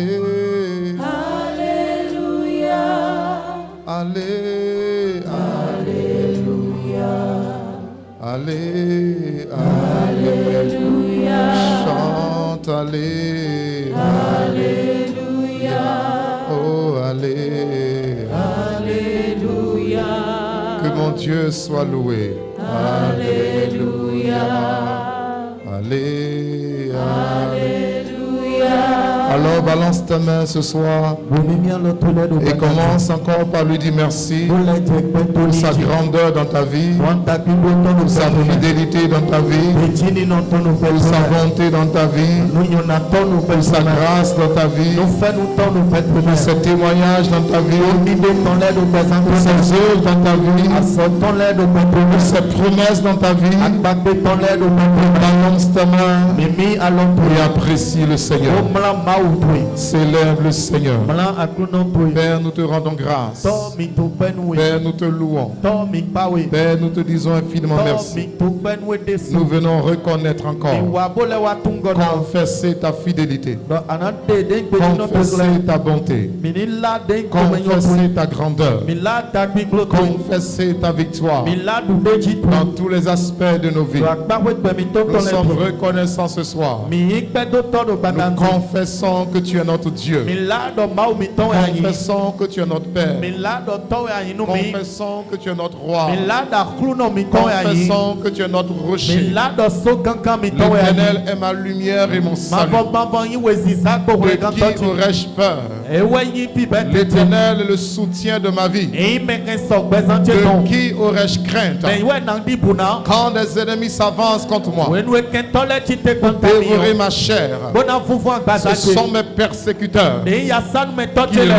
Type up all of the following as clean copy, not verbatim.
Allez. Alléluia. Allez. Alléluia. Allez. Alléluia. Chante, allez. Alléluia. Oh, allez. Alléluia. Que mon Dieu soit loué. Alléluia. Allez. Alléluia. Alors balance ta main ce soir et commence encore par lui dire merci pour sa grandeur dans ta vie, pour sa fidélité dans ta vie, pour sa bonté dans ta vie, pour sa grâce dans ta vie, pour ses témoignages dans ta vie, pour ses œuvres dans ta vie, pour ses promesses dans ta vie. Balance ta main et apprécie le Seigneur. Célèbre le Seieur. Père, nous te rendons grâce. Père, nous te louons. Père, nous te disons infiniment merci. Nous venons reconnaître encore, confesser ta fidélité, confesser ta bonté, confesser ta grandeur, confesser ta victoire dans tous les aspects de nos vies. Nous sommes reconnaissants ce soir. Nous confessons que tu es notre Dieu. Confessons que tu es notre Père. Confessons que tu es notre Roi. Confessons que tu es notre rocher. L'Éternel est ma lumière et mon salut. De qui aurais-je peur? L'Éternel est le soutien de ma vie. De qui aurais-je crainte? Quand des ennemis s'avancent contre moi pour dévorer ma chair, ce sont mes persécuteurs qui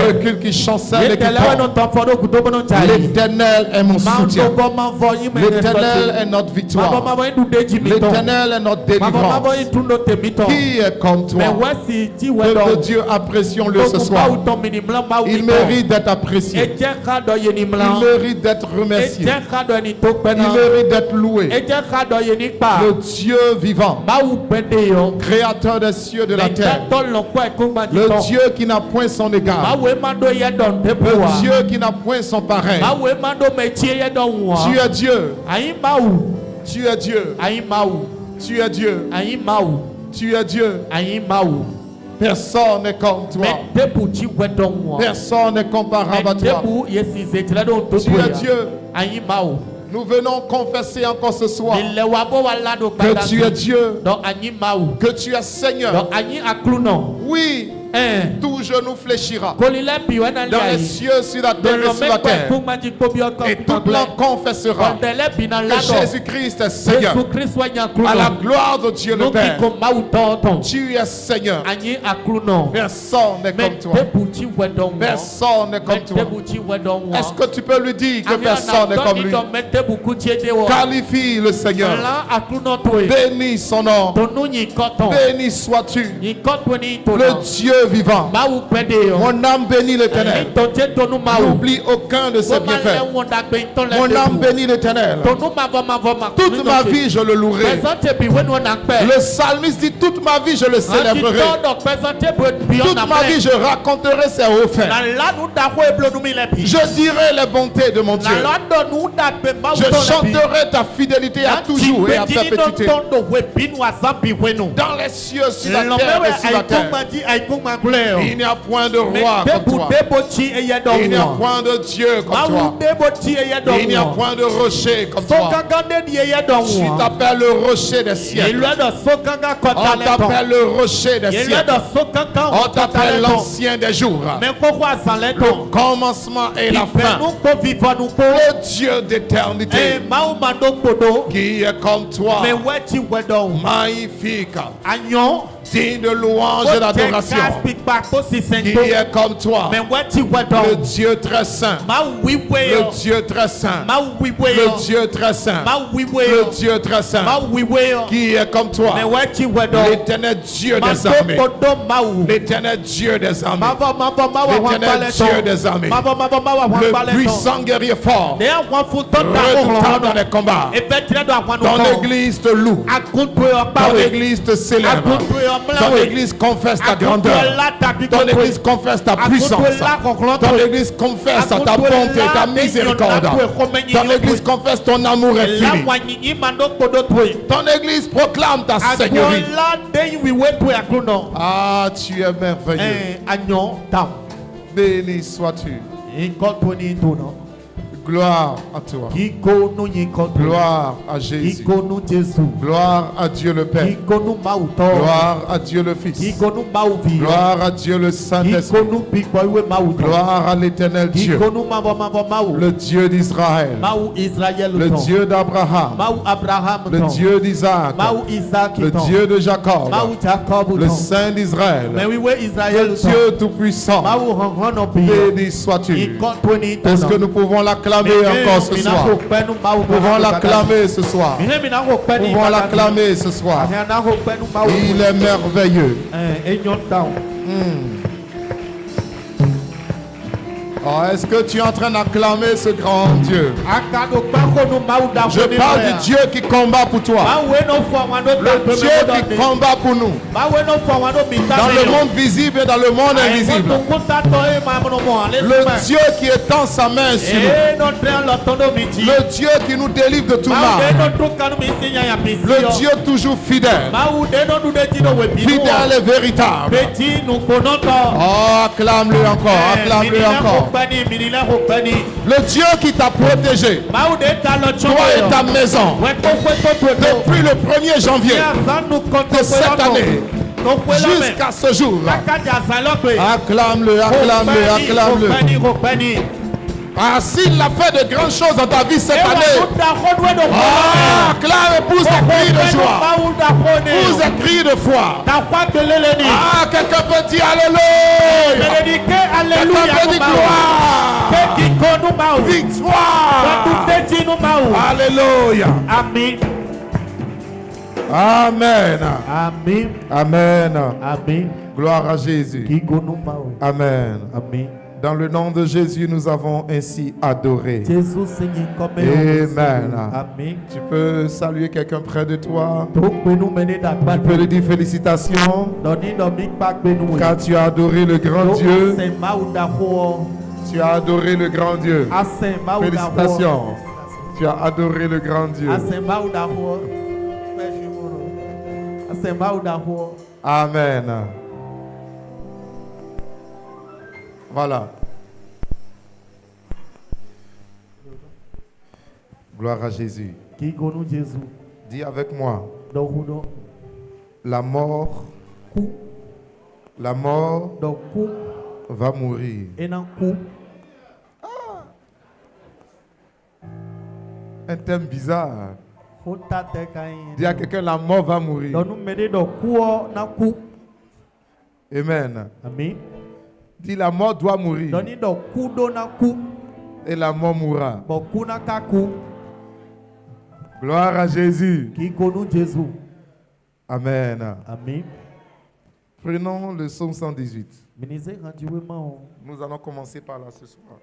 reculent, qui chancellent et qui tombent. L'Éternel est mon soutien. L'Éternel est notre victoire. L'Éternel est notre délivrance. Qui est comme toi? Peuple de Dieu, apprécions-le ce soir. Il mérite d'être apprécié. Il mérite d'être remercié. Il mérite d'être loué. Le Dieu vivant, créateur des cieux et de la terre. Le Dieu qui n'a point son égard. Le Dieu qui n'a point son pareil. Tu es Dieu. Tu es Dieu. Tu es Dieu. Tu es Dieu. Personne n'est comme toi. Personne n'est comparable à toi. Tu es Dieu. Nous venons confesser encore ce soir que tu es Dieu, que tu es Seigneur. Oui, tout genou fléchira dans les cieux, sur la terre et sur la terre. Et toute langue confessera que Jésus-Christ est Seigneur, à la gloire de Dieu le Père. Tu es Seigneur. Personne n'est comme toi. Personne n'est comme toi. Est-ce que tu peux lui dire que personne n'est comme lui? Qualifie le Seigneur. Bénis son nom. Béni sois-tu, le Dieu vivant. Mon âme bénit l'Éternel. N'oublie aucun de ses bienfaits. Mon âme bénit l'Éternel. Toute ma vie je le louerai. Le psalmiste dit: toute ma vie je le célébrerai. Toute ma vie je raconterai ses hauts faits. Je dirai les bontés de mon Dieu. Je chanterai ta fidélité à toujours et à perpétuité. Dans les cieux, sur la terre et sur la terre. Il n'y a point de roi comme toi. Il n'y a point de Dieu comme toi. Il n'y a point de rocher comme toi. Tu t'appelles le rocher des siècles. On t'appelle le rocher des siècles. On t'appelle l'ancien des jours. Le commencement et la fin. Le Dieu d'éternité. Qui est comme toi. Magnifique. Digne de louange et d'adoration. Qui est comme toi. Le Dieu très saint. Le Dieu très saint. Le Dieu très saint. Le Dieu très saint. Qui est comme toi. L'Éternel Dieu des armées. L'Éternel Dieu des armées. L'Éternel Dieu des armées. Le puissant guerrier fort. Redoutant dans les combats. Ton église te loue. Ton église te célèbre. Ton église confesse ta grandeur. Ton église confesse ta puissance. Ton église confesse ta bonté, ta miséricorde. Ton église confesse ton amour infini. Ton église proclame ta seigneurie. Ah, tu es merveilleux. Béni sois-tu. Gloire à toi. Gloire à Jésus. Gloire à Dieu le Père. Gloire à Dieu le Fils. Gloire à Dieu le Saint-Esprit. Gloire à l'Éternel Dieu. Le Dieu d'Israël. Le Dieu d'Abraham. Le Dieu d'Isaac. Le Dieu de Jacob. Le Saint d'Israël. Le Dieu tout-puissant. Béni sois-tu. Est-ce que nous pouvons l'acclamer encore ce soir? Nous pouvons l'acclamer ce soir. Nous pouvons l'acclamer ce soir. Il est merveilleux. Oh, est-ce que tu es en train d'acclamer ce grand Dieu? Je parle du Dieu qui combat pour toi. Le Dieu qui combat pour nous. Dans le monde visible et dans le monde invisible. Le Dieu qui étend sa main sur nous. Le Dieu qui nous délivre de tout mal. Le Dieu toujours fidèle. Fidèle et véritable. Oh, acclame-le encore. Acclame-le encore. Le Dieu qui t'a protégé, toi et ta maison, depuis le 1er janvier de cette année jusqu'à ce jour. Acclame-le, acclame-le, acclame-le. Ah, s'il a fait de grandes choses dans ta vie cette année, acclame et pousse des cris de joie, pousse des cris de foi. Ah, quelqu'un peut dire Alléluia. Quelqu'un peut dire gloire, victoire. Alléluia. Amen. Amen. Amen. Amen. Amen. Gloire à Jésus. Amen. Amen. Dans le nom de Jésus, nous avons ainsi adoré. Amen. Amen. Tu peux saluer quelqu'un près de toi. Tu peux lui dire félicitations. Car tu as adoré le grand Dieu. Tu as adoré le grand Dieu. Félicitations. Tu as adoré le grand Dieu. Amen. Voilà. Gloire à Jésus. Dis avec moi. La mort va mourir. Un thème bizarre. Dis à quelqu'un, la mort va mourir. Amen. Amen. Dis, la mort doit mourir. Et la mort mourra. Gloire à Jésus. Amen. Amen. Prenons le psaume 118. Nous allons commencer par là ce soir.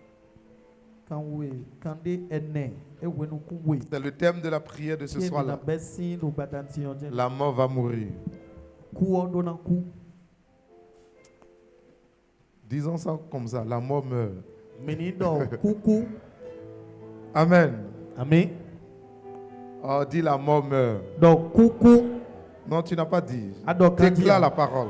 C'est le thème de la prière de ce soir-là. La mort va mourir. Disons ça comme ça, la mort meurt. Amen. Amen. Oh, dis la mort meurt. Non, tu n'as pas dit. Déclare la parole.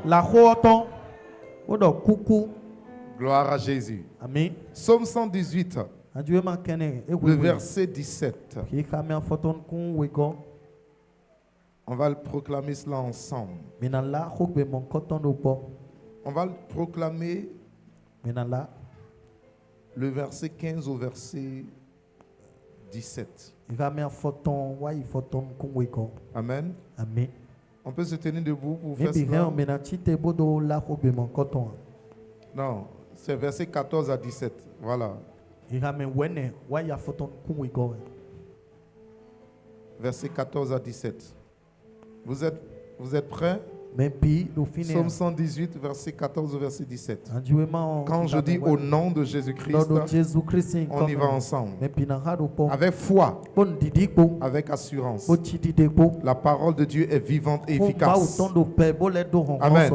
Gloire à Jésus. Amen. Psaume 118. Le verset 17. On va le proclamer cela ensemble. On va le proclamer le verset 15 au verset 17. Amen. Amen. On peut se tenir debout pour faire cela. Non, c'est verset 14 à 17. Voilà. Verset 14 à 17. Vous êtes prêts? Psaume 118, verset 14 au verset 17. Quand je dis au nom de Jésus-Christ, on y va ensemble. Avec foi, avec assurance. La parole de Dieu est vivante et efficace. Amen.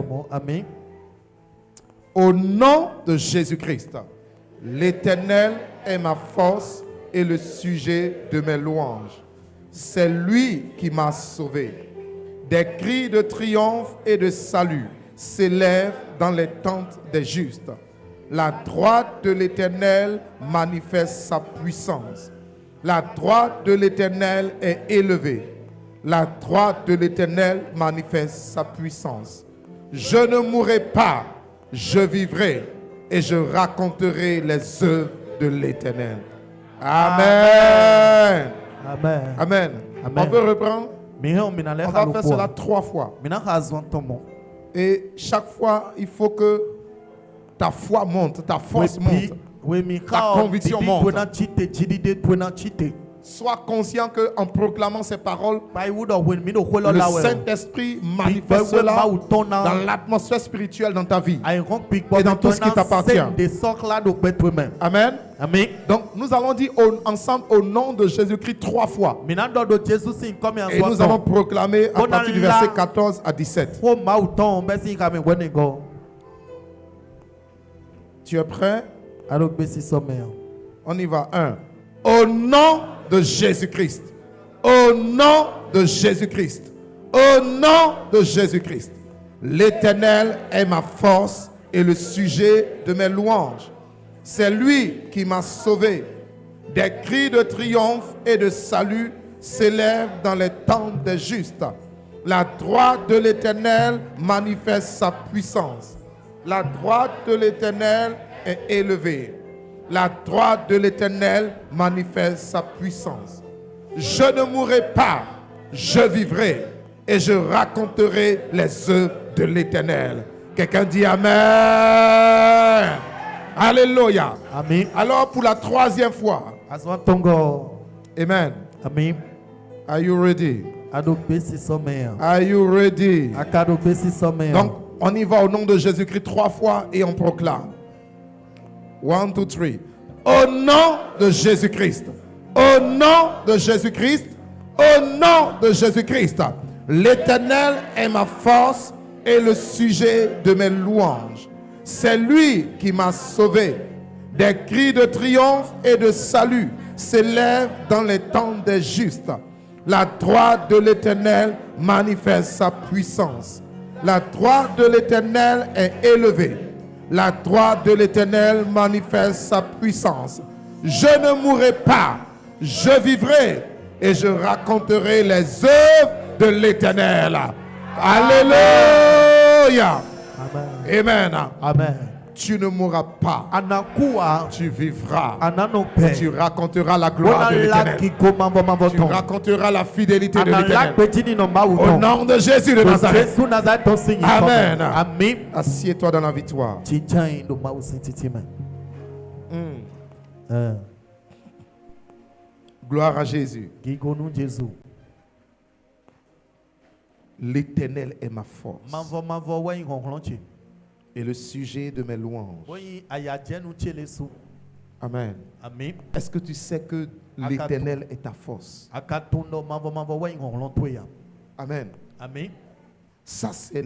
Au nom de Jésus-Christ, l'Éternel est ma force et le sujet de mes louanges. C'est lui qui m'a sauvé. Des cris de triomphe et de salut s'élèvent dans les tentes des justes. La droite de l'Éternel manifeste sa puissance. La droite de l'Éternel est élevée. La droite de l'Éternel manifeste sa puissance. Je ne mourrai pas, je vivrai et je raconterai les œuvres de l'Éternel. Amen. Amen. Amen. Amen. On peut reprendre? On va faire cela 3 fois. Et chaque fois, il faut que ta foi monte, ta force monte, ta conviction monte. Sois conscient qu'en proclamant ces paroles, le Saint-Esprit manifeste cela dans l'atmosphère spirituelle dans ta vie et dans tout ce qui t'appartient. Amen. Amen. Donc nous allons dire ensemble au nom de Jésus-Christ 3 fois. Et nous allons proclamer à partir du verset 14 à 17. Tu es prêt? On y va. 1. Au nom de Jésus-Christ. Au nom de Jésus-Christ. Au nom de Jésus-Christ. L'Éternel est ma force et le sujet de mes louanges. C'est lui qui m'a sauvé. Des cris de triomphe et de salut s'élèvent dans les tentes des justes. La droite de l'Éternel manifeste sa puissance. La droite de l'Éternel est élevée. La droite de l'Éternel manifeste sa puissance. Je ne mourrai pas, je vivrai et je raconterai les œuvres de l'Éternel. Quelqu'un dit Amen. Alléluia. Amen. Alors pour la 3e fois. Amen. Amen. Are you ready? Are you ready? Donc on y va au nom de Jésus-Christ 3 fois et on proclame. 1, 2, 3. Au nom de Jésus-Christ. Au nom de Jésus-Christ. Au nom de Jésus-Christ. L'Éternel est ma force et le sujet de mes louanges. C'est lui qui m'a sauvé. Des cris de triomphe et de salut s'élèvent dans les tentes des justes. La droite de l'Éternel manifeste sa puissance. La droite de l'Éternel est élevée. La droite de l'Éternel manifeste sa puissance. Je ne mourrai pas, je vivrai et je raconterai les œuvres de l'Éternel. Alléluia. Amen. Amen. Amen. Tu ne mourras pas. Tu vivras. Tu raconteras la gloire de l'Éternel. Tu raconteras la fidélité de l'Éternel. Au nom de Jésus de Nazareth. Amen. Assieds-toi dans la victoire. Gloire à Jésus. L'Éternel est ma force et le sujet de mes louanges. Amen. Est-ce que tu sais que l'Éternel est ta force? Amen. Ça, c'est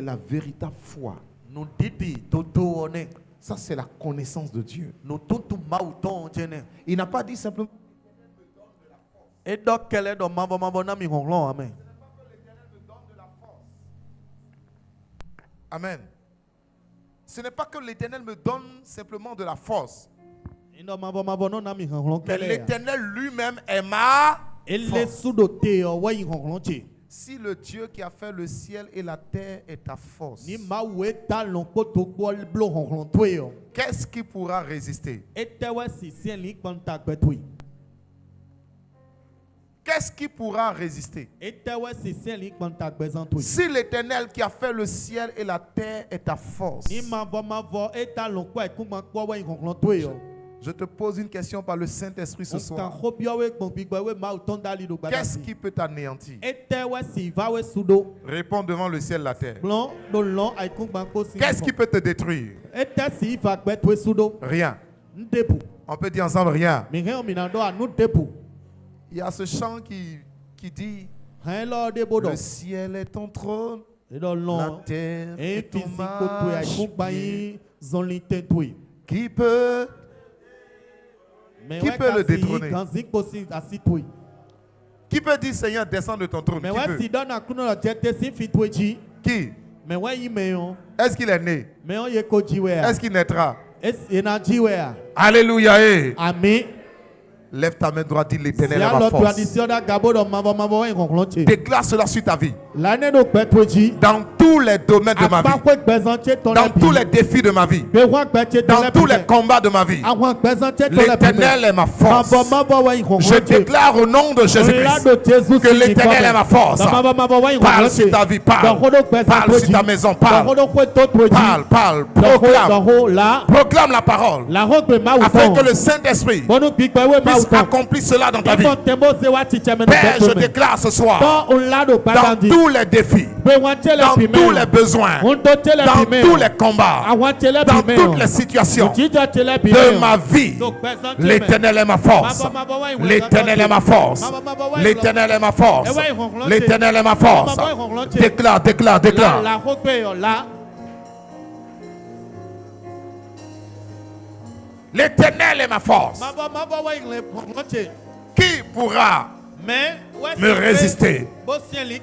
la véritable foi. Ça, c'est la connaissance de Dieu. Il n'a pas dit simplement Amen. Ce n'est pas que l'Éternel me donne simplement de la force. Mais l'Éternel lui-même est ma force. Si le Dieu qui a fait le ciel et la terre est ta force, qu'est-ce qui pourra résister? Qu'est-ce qui pourra résister? Si l'Éternel qui a fait le ciel et la terre est ta force, Je te pose une question par le Saint-Esprit ce soir. Qu'est-ce qui peut t'anéantir? Réponds devant le ciel et la terre. Qu'est-ce qui peut te détruire? Rien. On peut dire ensemble rien. Il y a ce chant qui dit: le ciel est ton trône, la terre est ton marchepied. Qui peut le détrôner? Qui peut dire: Seigneur, descends de ton trône? Qui? Est-ce qu'il est né? Est-ce qu'il naîtra? Alléluia. Amen. Lève ta main droite, dis: l'Éternel est ma force. Déclare cela sur ta vie. Dans tous les domaines de ma vie, dans tous les défis de ma vie, dans tous les combats de ma vie, l'Éternel est ma force. Je déclare au nom de Jésus-Christ que l'Éternel est ma force. Parle sur ta vie, parle sur ta maison, parle, proclame la parole, afin que le Saint-Esprit puisse accomplir cela dans ta vie. Père, je déclare ce soir, dans tous les défis, dans tous les besoins, dans tous les combats, dans toutes les situations de ma vie, l'Éternel est ma force. L'Éternel est ma force. L'Éternel est ma force. L'Éternel est ma force. Déclare. L'Éternel est ma force. Qui pourra me résister?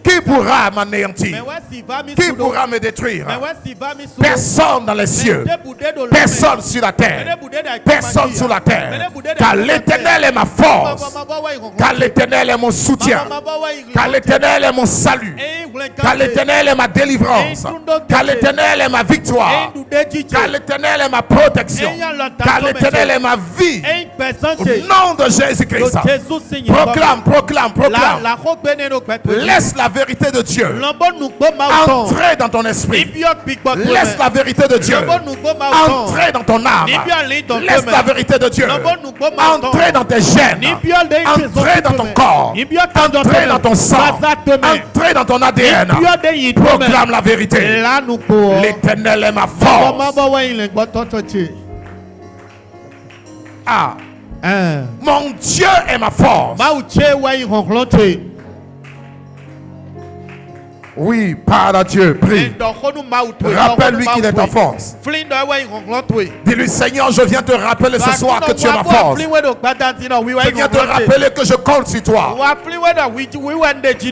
Qui pourra m'anéantir? Qui pourra me détruire? Personne dans les cieux, personne sur la terre, personne sur la terre. Car l'Éternel est ma force, car l'Éternel est mon soutien, car l'Éternel est mon salut, car l'Éternel est ma délivrance, car l'Éternel est ma victoire, car l'Éternel est ma protection, car l'Éternel est ma vie. Au nom de Jésus-Christ, proclame. Laisse la vérité de Dieu entrer dans ton esprit. Laisse la vérité de Dieu entrer dans ton âme. Laisse la vérité de Dieu entrer dans tes gènes, entrer dans ton corps, entrer dans ton sang, entrer dans ton ADN. Proclame la vérité. L'Éternel est ma force. Mon Dieu est ma force. Oui, parle à Dieu, prie. Rappelle-lui qu'il est ta force. Dis-lui: Seigneur, je viens te rappeler ce soir que tu es ma force. Je viens te rappeler que je compte sur toi.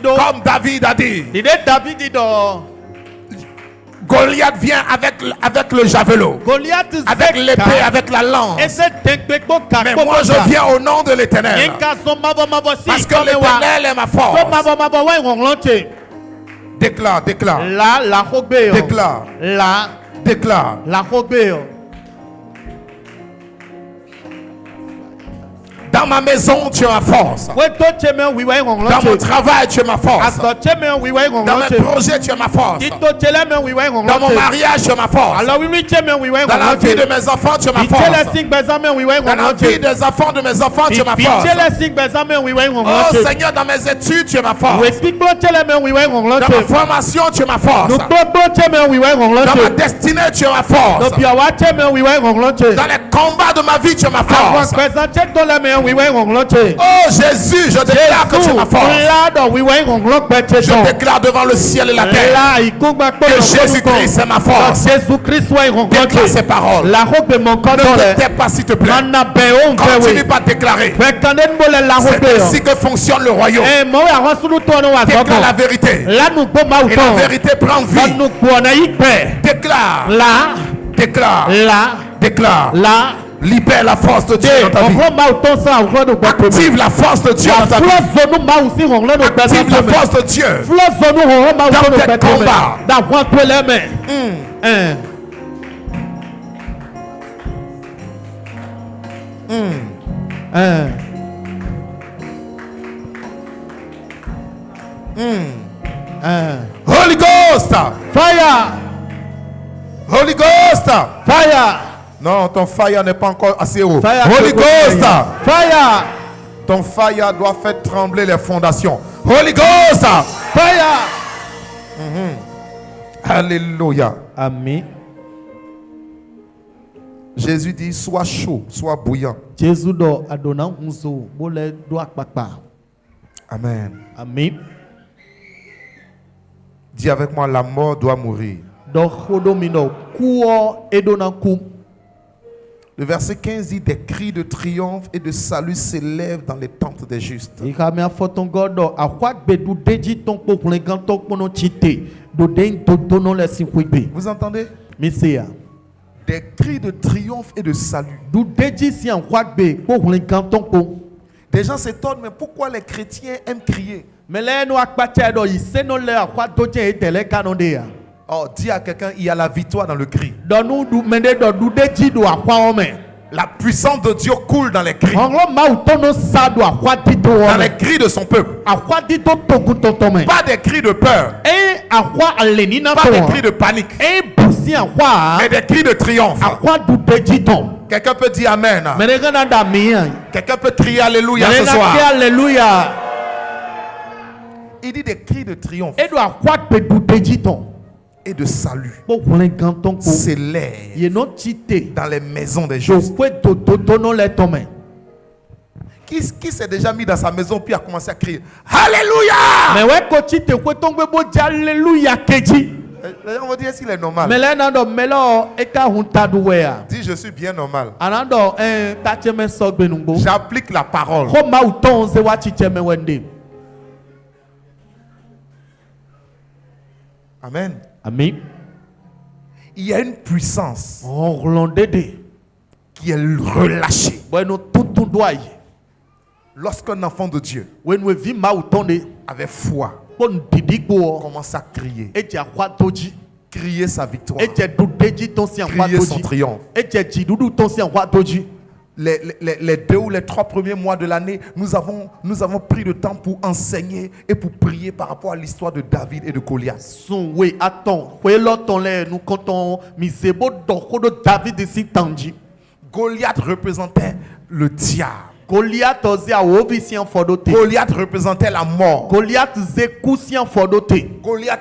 Comme David a dit. Goliath vient avec le javelot, avec l'épée, avec la lance. Mais moi je viens au nom de l'Éternel, parce que l'Éternel est ma force. Déclare. Dans ma maison, tu es ma force. Dans mon travail, tu es ma force. Dans mes projets, tu es ma force. Dans mon mariage, tu es ma force. Dans la vie de mes enfants, tu es ma force. Dans la vie des enfants de mes enfants, tu es ma force. Oh Seigneur, dans mes études, tu es ma force. Dans ma formation, tu es ma force. Dans ma destinée, tu es ma force. Dans les combats de ma vie, tu es ma force. Oh Jésus, je déclare que tu es ma force. Je déclare devant le ciel et la terre que Jésus-Christ est ma force. Déclare ces paroles. Ne te tais pas, s'il te plaît. Continue pas de déclarer. C'est ainsi que fonctionne le royaume. Déclare la vérité. Et la vérité prend vie. Déclare. Libère la force de Dieu dans ta vie. Active la force de Dieu dans ta vie. Active la force de Dieu dans tes combats. Holy Ghost, fire. Holy Ghost, fire. Non, ton fire n'est pas encore assez haut. Fire Holy Ghost. Fire. Ton fire doit faire trembler les fondations. Holy Ghost. Fire. Alléluia. Amen. Jésus dit, sois chaud, sois bouillant. Jésus do adona hunso bole do akpakpa. Amen. Amen. Dis avec moi, la mort doit mourir. Do khodomino kuo edona kum. Le verset 15 dit, des cris de triomphe et de salut s'élèvent dans les tentes des justes. Ikamia fotongodo akwak bedu deji ton pokle gantok pono chite do den to dono le sikwebe. Vous entendez? Messiah. Des cris de triomphe et de salut. Du deji si en kwak be pokle gantok po. Des gens s'étonnent, mais pourquoi les chrétiens aiment crier? Mais là nous akpatia do iseno le akwak doje etele kanondea. Oh, dis à quelqu'un, il y a la victoire dans le cri. Do nous du mende do du deji do akwa ome. La puissance de Dieu coule dans les cris. Dans les cris de son peuple. Pas des cris de peur. Pas des cris de panique. Mais des cris de triomphe. Quelqu'un peut dire Amen. Quelqu'un peut crier Alléluia ce soir. Il dit des cris de triomphe et de salut s'élèvent dans les maisons des justes. Qui s'est déjà mis dans sa maison puis a commencé à crier Alléluia? Les gens vont dire s'il est normal. Dis je suis bien normal. J'applique la parole. Amen. Amen. Il y a une puissance qui est relâchée. Lorsqu'un enfant de Dieu avec foi commence à crier, crier sa victoire, crier son triomphe. Les 2 ou les 3 premiers mois de l'année, nous avons pris le temps pour enseigner et pour prier par rapport à l'histoire de David et de Goliath. Goliath représentait le diable. Goliath représentait la mort. Goliath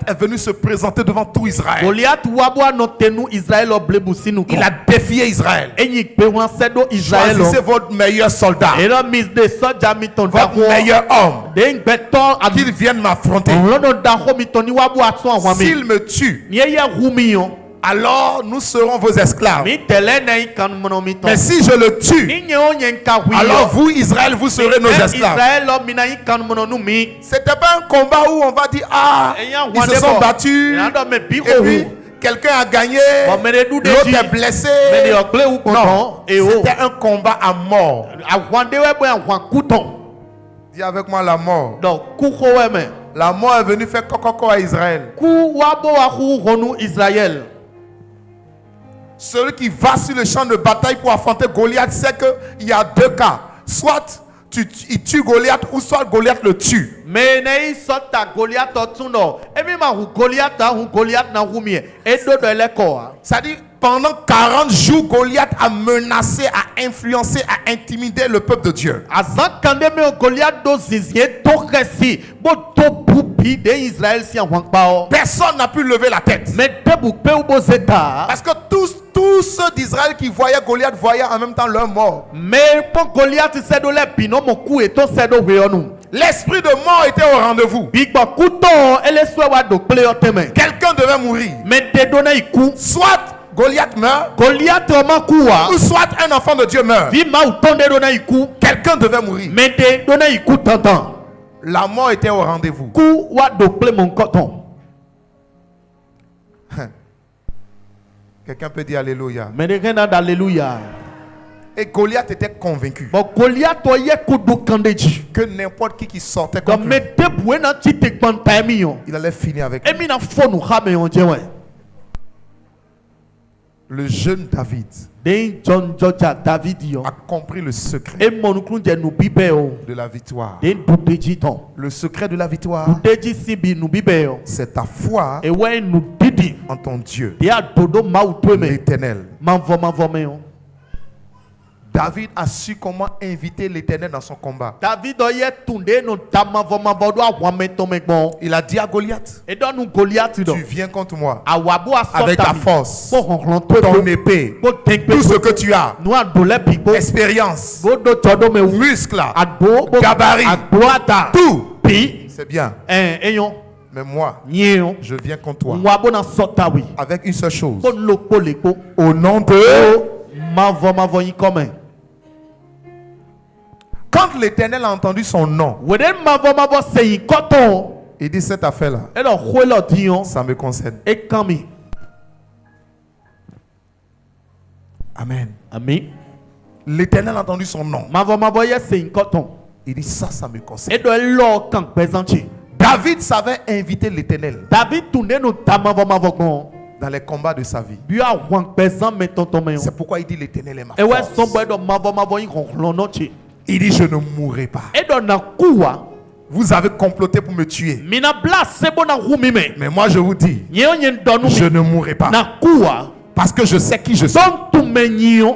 est venu se présenter devant tout Israël. Il a défié Israël. Choisissez votre meilleur soldat, votre meilleur homme, qu'il vienne m'affronter. S'il me tue, alors nous serons vos esclaves. Mais si je le tue, alors vous, Israël, vous serez nos esclaves. C'était pas un combat où on va dire ils se sont battus et puis quelqu'un a gagné, l'autre est blessé. Non, c'était un combat à mort. Dis avec moi la mort. La mort est venue faire coco à Israël. Celui qui va sur le champ de bataille pour affronter Goliath sait qu'il y a 2 cas. Soit il tue Goliath ou soit Goliath le tue. C'est-à-dire pendant 40 jours, Goliath a menacé, a influencé, a intimidé le peuple de Dieu. Personne n'a pu lever la tête. Parce que tous ceux d'Israël qui voyaient Goliath voyaient en même temps leur mort. L'esprit de mort était au rendez-vous. Quelqu'un devait mourir. Soit Goliath meurt, ou soit un enfant de Dieu meurt. Quelqu'un devait mourir. La mort était au rendez-vous. Quelqu'un peut dire Alléluia. Et Goliath était convaincu que n'importe qui sortait contre lui, il allait finir avec lui. Le jeune David a compris le secret de la victoire. Le secret de la victoire, c'est ta foi en ton Dieu, l'Éternel. David a su comment inviter l'Éternel dans son combat. Il a dit à Goliath, tu viens contre moi avec ta force, ton épée, tout ce que tu as, expérience, muscles, gabarit, tout. C'est bien. Mais moi, je viens contre toi avec une seule chose. Au nom de... Quand l'Éternel a entendu son nom, il dit cette affaire-là, ça me concerne. Amen. L'Éternel a entendu son nom. Il dit ça me concerne. David savait inviter l'Éternel dans les combats de sa vie. C'est pourquoi il dit l'Éternel est ma force. Il dit je ne mourrai pas. Vous avez comploté pour me tuer. Mais moi je vous dis, je ne mourrai pas. Parce que je sais qui je suis.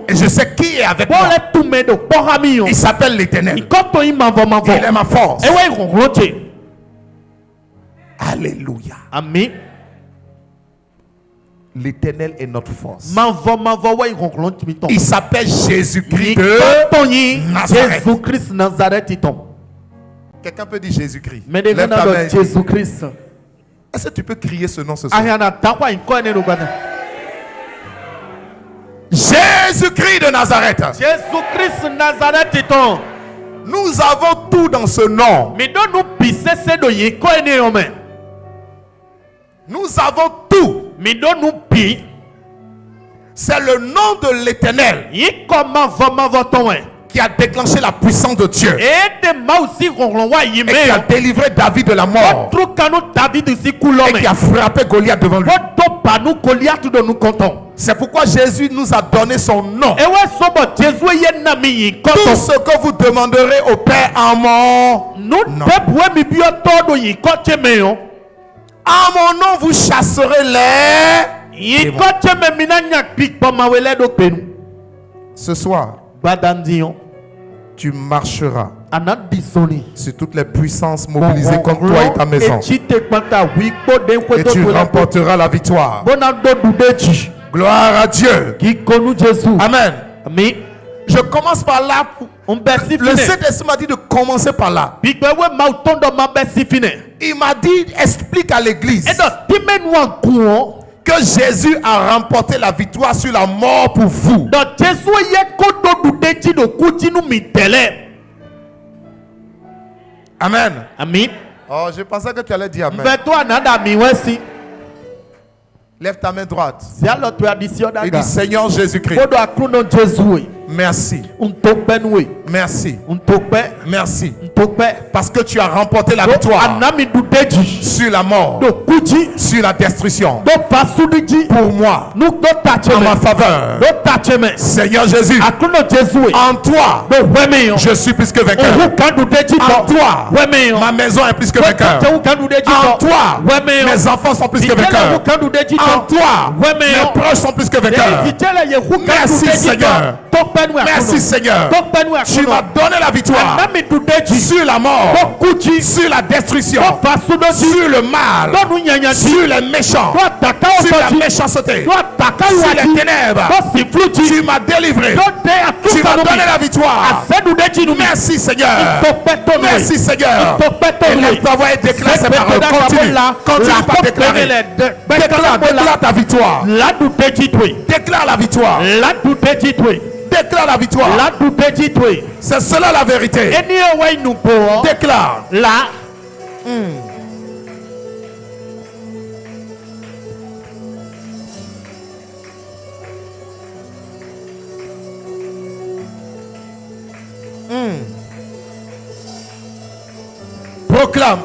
Et je sais qui est avec moi. Il s'appelle l'Éternel. Il est ma force. Alléluia. Amen. L'Éternel est notre force. Il s'appelle Jésus-Christ de Nazareth. Quelqu'un peut dire Jésus-Christ. Lève ta main. Est-ce que tu peux crier ce nom ce soir? Jésus-Christ de Nazareth. Nous avons tout dans ce nom. Nous avons tout. C'est le nom de l'Éternel qui a déclenché la puissance de Dieu et qui a délivré David de la mort et qui a frappé Goliath devant lui. C'est pourquoi Jésus nous a donné son nom. Tout ce que vous demanderez au Père en mon nom. À mon nom, vous chasserez les démons. Ce soir, tu marcheras sur toutes les puissances mobilisées contre toi et ta maison. Et tu remporteras la victoire. Gloire à Dieu. Amen. Je commence par là. Le Saint-Esprit m'a dit de commencer par là. Il m'a dit, explique à l'église que Jésus a remporté la victoire sur la mort pour vous. Amen. Oh, je pensais que tu allais dire amen. Lève ta main droite. Et dis Seigneur Jésus-Christ. Merci. Merci. Merci. Parce que tu as remporté la victoire sur la mort, sur la destruction. Pour moi, en ma faveur. Seigneur Jésus, en toi, je suis plus que vainqueur. En toi, ma maison est plus que vainqueur. En toi, mes enfants sont plus que vainqueurs. En toi, mes proches sont plus que vainqueurs. Merci Seigneur. Merci Seigneur. Tu m'as donné la victoire sur la mort, sur la destruction, sur le mal, sur les méchants, sur la méchanceté, sur les ténèbres. Tu m'as délivré. Tu m'as donné la victoire. Merci Seigneur. Merci Seigneur. Élève ta voix et déclare ces paroles. Continue par déclarer. Déclare ta victoire. Déclare la victoire. Déclare la victoire. C'est cela la vérité. Déclare. Proclame.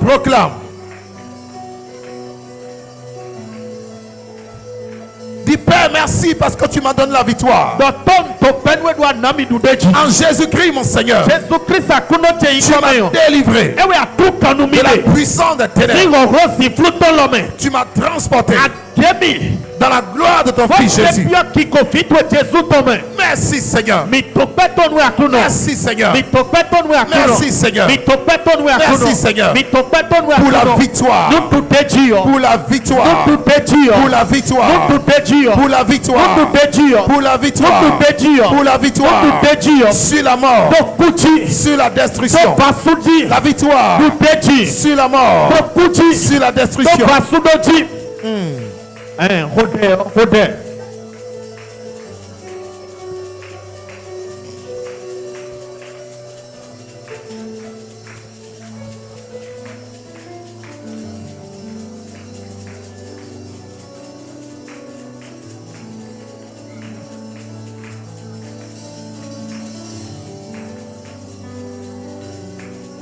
Dis Père, merci parce que tu m'as donné la victoire. En Jésus-Christ, mon Seigneur, tu m'as délivré de la puissance des ténèbres. Tu m'as transporté dans la gloire de ton Fils Jésus. Merci Seigneur. Merci Seigneur. Merci Seigneur. Merci Seigneur. Pour la victoire. Pour la victoire. Pour la victoire. Pour la victoire. Pour la victoire. Pour la victoire. Sur la mort. Sur la destruction. La victoire. Sur la mort. Sur la destruction.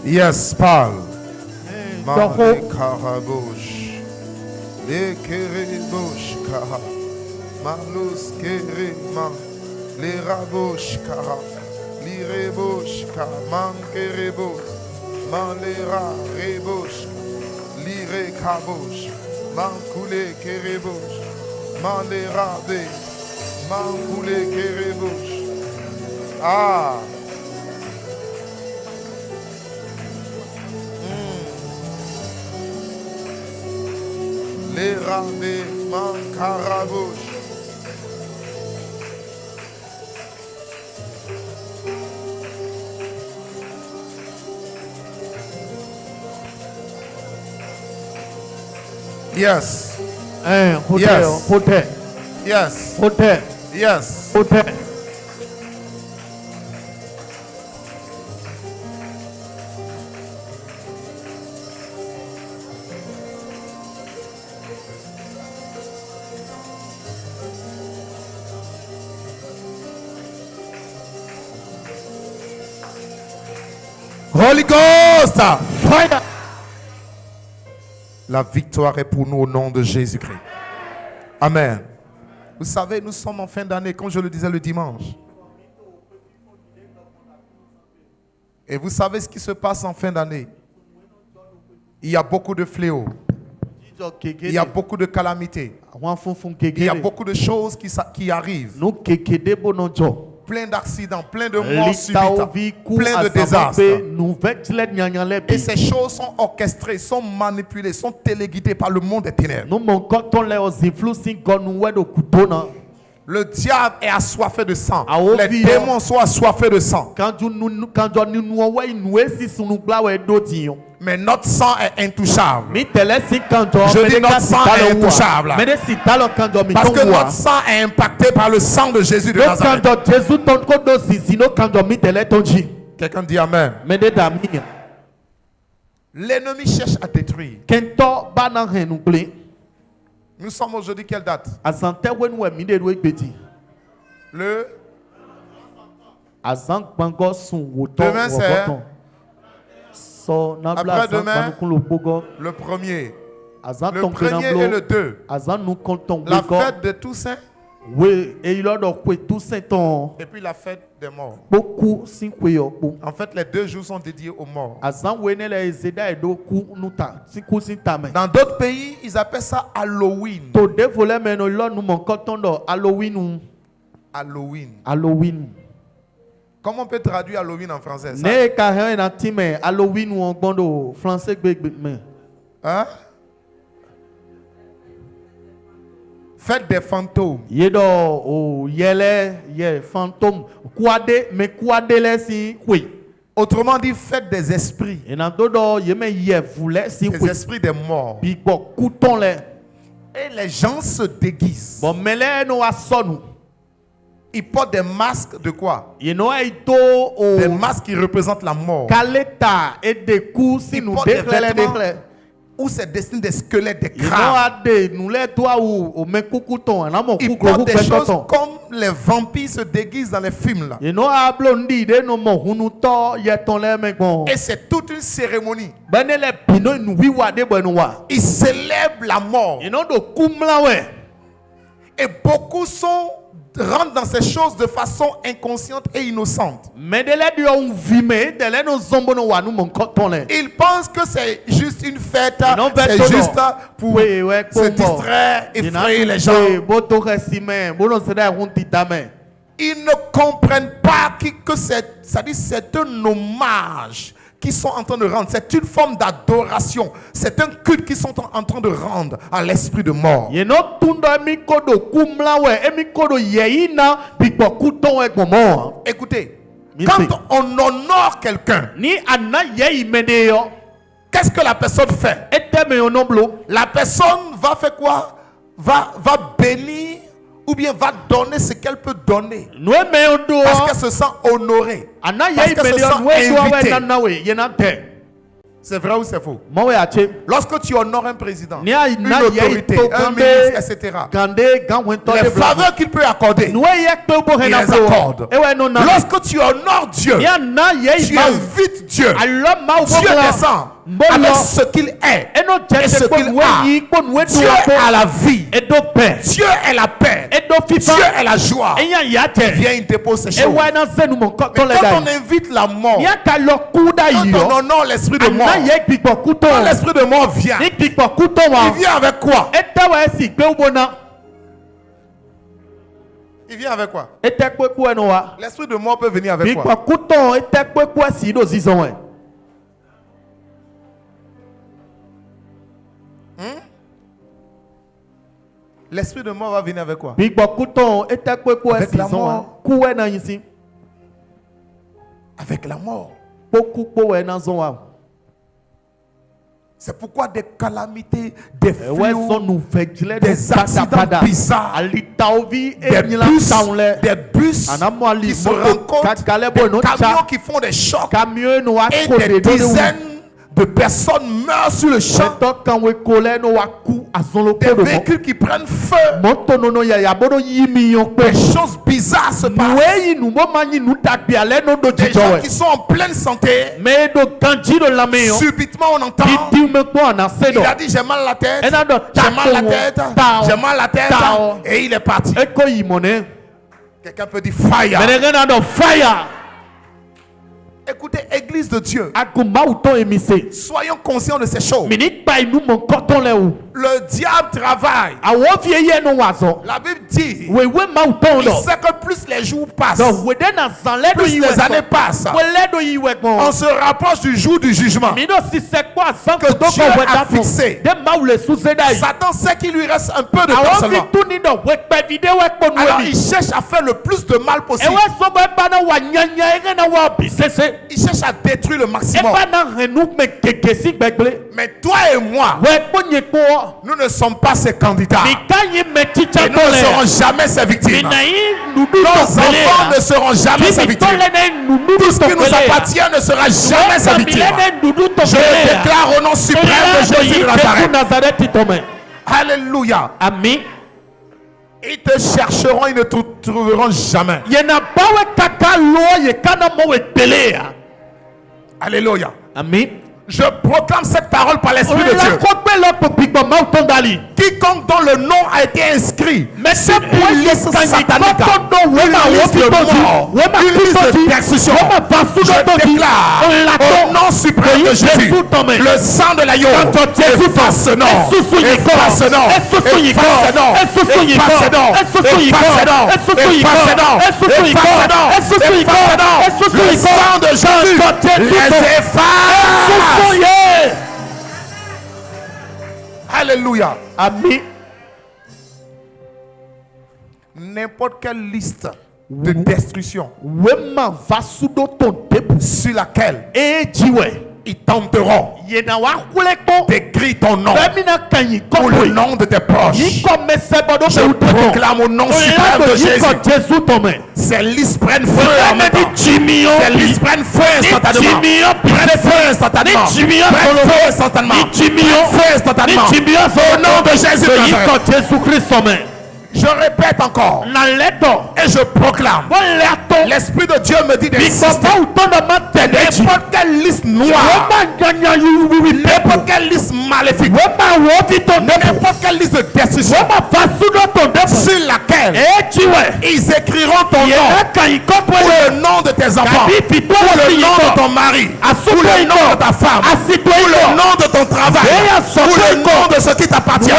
Yes, parle. Karabosh. Le kerebosh kara. Malus kerema. Le rabosh kara. Lirebosh kara. Man kerebosh. Man lera rebosh. Lire kabosh. Man kule kerebosh. Man lera be. Man kule kerebosh. Ah. Les ramés mancarabouche. Yes. Yes. Yes. Yes. Holy Ghost, fire. La victoire est pour nous au nom de Jésus-Christ. Amen. Vous savez, nous sommes en fin d'année, comme je le disais le dimanche. Et vous savez ce qui se passe en fin d'année. Il y a beaucoup de fléaux. Il y a beaucoup de calamités. Il y a beaucoup de choses qui arrivent. Plein d'accidents, plein de morts subites, plein de désastres. Et ces choses sont orchestrées, sont manipulées, sont téléguidées par le monde des ténèbres. Le diable est assoiffé de sang. Les démons sont assoiffés de sang. Mais notre sang est intouchable. Je dis notre sang est intouchable. Parce que notre sang est impacté par le sang de Jésus de Nazareth. Quelqu'un dit Amen. L'ennemi cherche à détruire. Nous sommes aujourd'hui quelle date? Le demain c'est après-demain, le premier. Le premier et le 2. La fête de Toussaint. Et puis la fête des morts. En fait, les 2 jours sont dédiés aux morts. Dans d'autres pays, ils appellent ça Halloween. Halloween. Comment on peut traduire Halloween en français? Ça? Halloween ou en français. Hein? Fête des fantômes. Autrement dit, fête des esprits. Des esprits des morts. Et les gens se déguisent. Ils portent des masques de quoi? Des masques qui représentent la mort. Ils portent des vêtements où c'est dessiné des squelettes, des crânes. Ils portent des choses comme les vampires se déguisent dans les films là. Et c'est toute une cérémonie. Ils célèbrent la mort. Et beaucoup sont rentre dans ces choses de façon inconsciente et innocente. Il pense que c'est juste une fête, c'est juste pour se distraire et effrayer les gens. Ils ne comprennent pas que c'est un hommage qu'ils sont en train de rendre. C'est une forme d'adoration. C'est un culte qu'ils sont en train de rendre à l'esprit de mort. Écoutez, quand on honore quelqu'un, qu'est-ce que la personne fait? La personne va faire quoi? Va bénir ou bien va donner ce qu'elle peut donner. Parce qu'elle se sent honorée. Parce qu'elle se sent invitée. C'est vrai ou c'est faux? Lorsque tu honores un président, une autorité, un ministre, etc., les faveurs qu'il peut accorder, il les accorde. Lorsque tu honores Dieu, tu invites Dieu. Dieu descend avec ce qu'il est et ce qu'il a. Dieu a la vie. Dieu est la paix. Dieu est la joie. Il vient, il dépose ses choses. Mais quand on invite la mort, quand on honore l'esprit de mort, quand l'esprit de mort vient, il vient avec quoi? Il vient avec quoi? L'esprit de mort peut venir avec quoi? L'esprit de mort va venir avec quoi? Avec la mort. Avec la mort. C'est pourquoi des calamités, des fléaux, des accidents bizarres, des bus qui se rencontrent, des camions qui font des chocs et des dizaines de personnes meurent sur le champ. Des véhicules qui prennent feu. Des choses bizarres se passent. Des gens qui sont en pleine santé. Subitement on entend. Il a dit j'ai mal à la tête. J'ai mal à la tête. J'ai mal à la tête. Et il est parti. Quelqu'un peut dire fire. Écoutez, Église de Dieu, soyons conscients de ces choses. Le diable travaille. La Bible dit, il sait que plus les jours passent, plus les années passent, on se rapproche du jour du jugement que Dieu a fixé. Satan sait qu'il lui reste un peu de temps seulement. Alors il cherche à faire le plus de mal possible. Il cherche à détruire le maximum. Mais toi et moi, nous ne sommes pas ces candidats. Et nous ne serons jamais ces victimes. Nos enfants ne seront jamais ces victimes. Tout ce qui nous appartient ne sera jamais ces victimes. Je le déclare au nom suprême de Jésus de Nazareth. Alléluia. Amen. Ils te chercheront, ils ne te trouveront jamais. Alléluia. Amen. Je proclame cette parole par l'Esprit de Dieu. Quiconque dont le nom a été inscrit sur une liste satanique, une liste de mort, une liste de destruction, je déclare au nom suprême de Jésus, le sang de l'agneau efface ce nom, efface ce nom, efface ce nom, efface ce nom, efface ce nom, le sang de Jésus les efface. Alléluia. Amen. N'importe quelle liste de destruction sur laquelle ils tenteront d'écrire ton nom ou le nom de tes proches. Je proclame au nom suprême de Jésus. Ces listes prennent feu en même temps. Ces listes prennent feu instantanément. Prennent feu instantanément. Prennent feu instantanément. Prennent feu instantanément. Au nom de Jésus. Je répète encore. Et je proclame. L'Esprit de Dieu me dit d'insister. N'importe quelle liste noire. N'importe quelle liste maléfique. N'importe quelle liste de destruction. Sur laquelle ils écriront ton nom. Ou le nom de tes enfants. Ou le nom de ton mari. Ou le nom de ta femme. Ou le nom de ton travail. Ou le nom de ce qui t'appartient.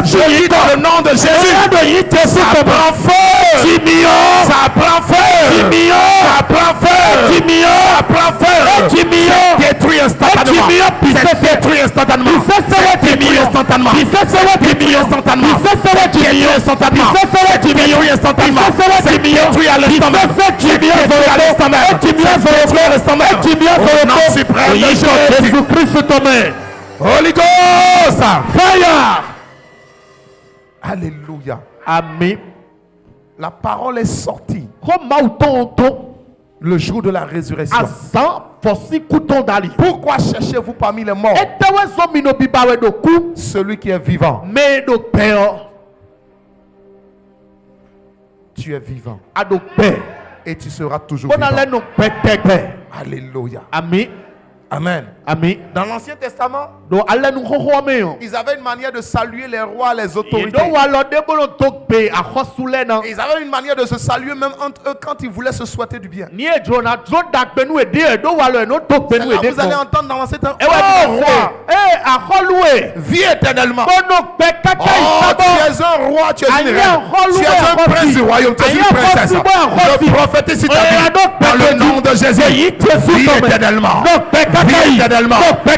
Je dis dans le nom de Jésus. Ça prend feu. Ça prend feu. Ça prend feu. Ça prend feu. C'est détruit instantanément. C'est détruit instantanément. C'est détruit instantanément. C'est détruit instantanément. C'est détruit instantanément. C'est détruit instantanément. C'est détruit à l'instant même. C'est détruit à l'instant même. C'est détruit à l'instant même. Au nom suprême de Jésus-Christ. Holy Ghost. Fire. Alléluia. Amen. La parole est sortie le jour de la résurrection. Pourquoi cherchez-vous parmi les morts celui qui est vivant? Tu es vivant. Et tu seras toujours vivant. Alléluia. Amen. Amen. Amen. Dans l'Ancien Testament, ils avaient une manière de saluer les rois, les autorités. Ils avaient une manière de se saluer même entre eux quand ils voulaient se souhaiter du bien. Là, vous allez entendre dans l'Ancien Testament: oh roi, vis éternellement. Oh, tu es un roi, tu es une reine, tu es un prince du royaume, tu es une princesse. Je prophétise ta vie dans le nom de Jésus. Vis éternellement. Vis éternellement. Vis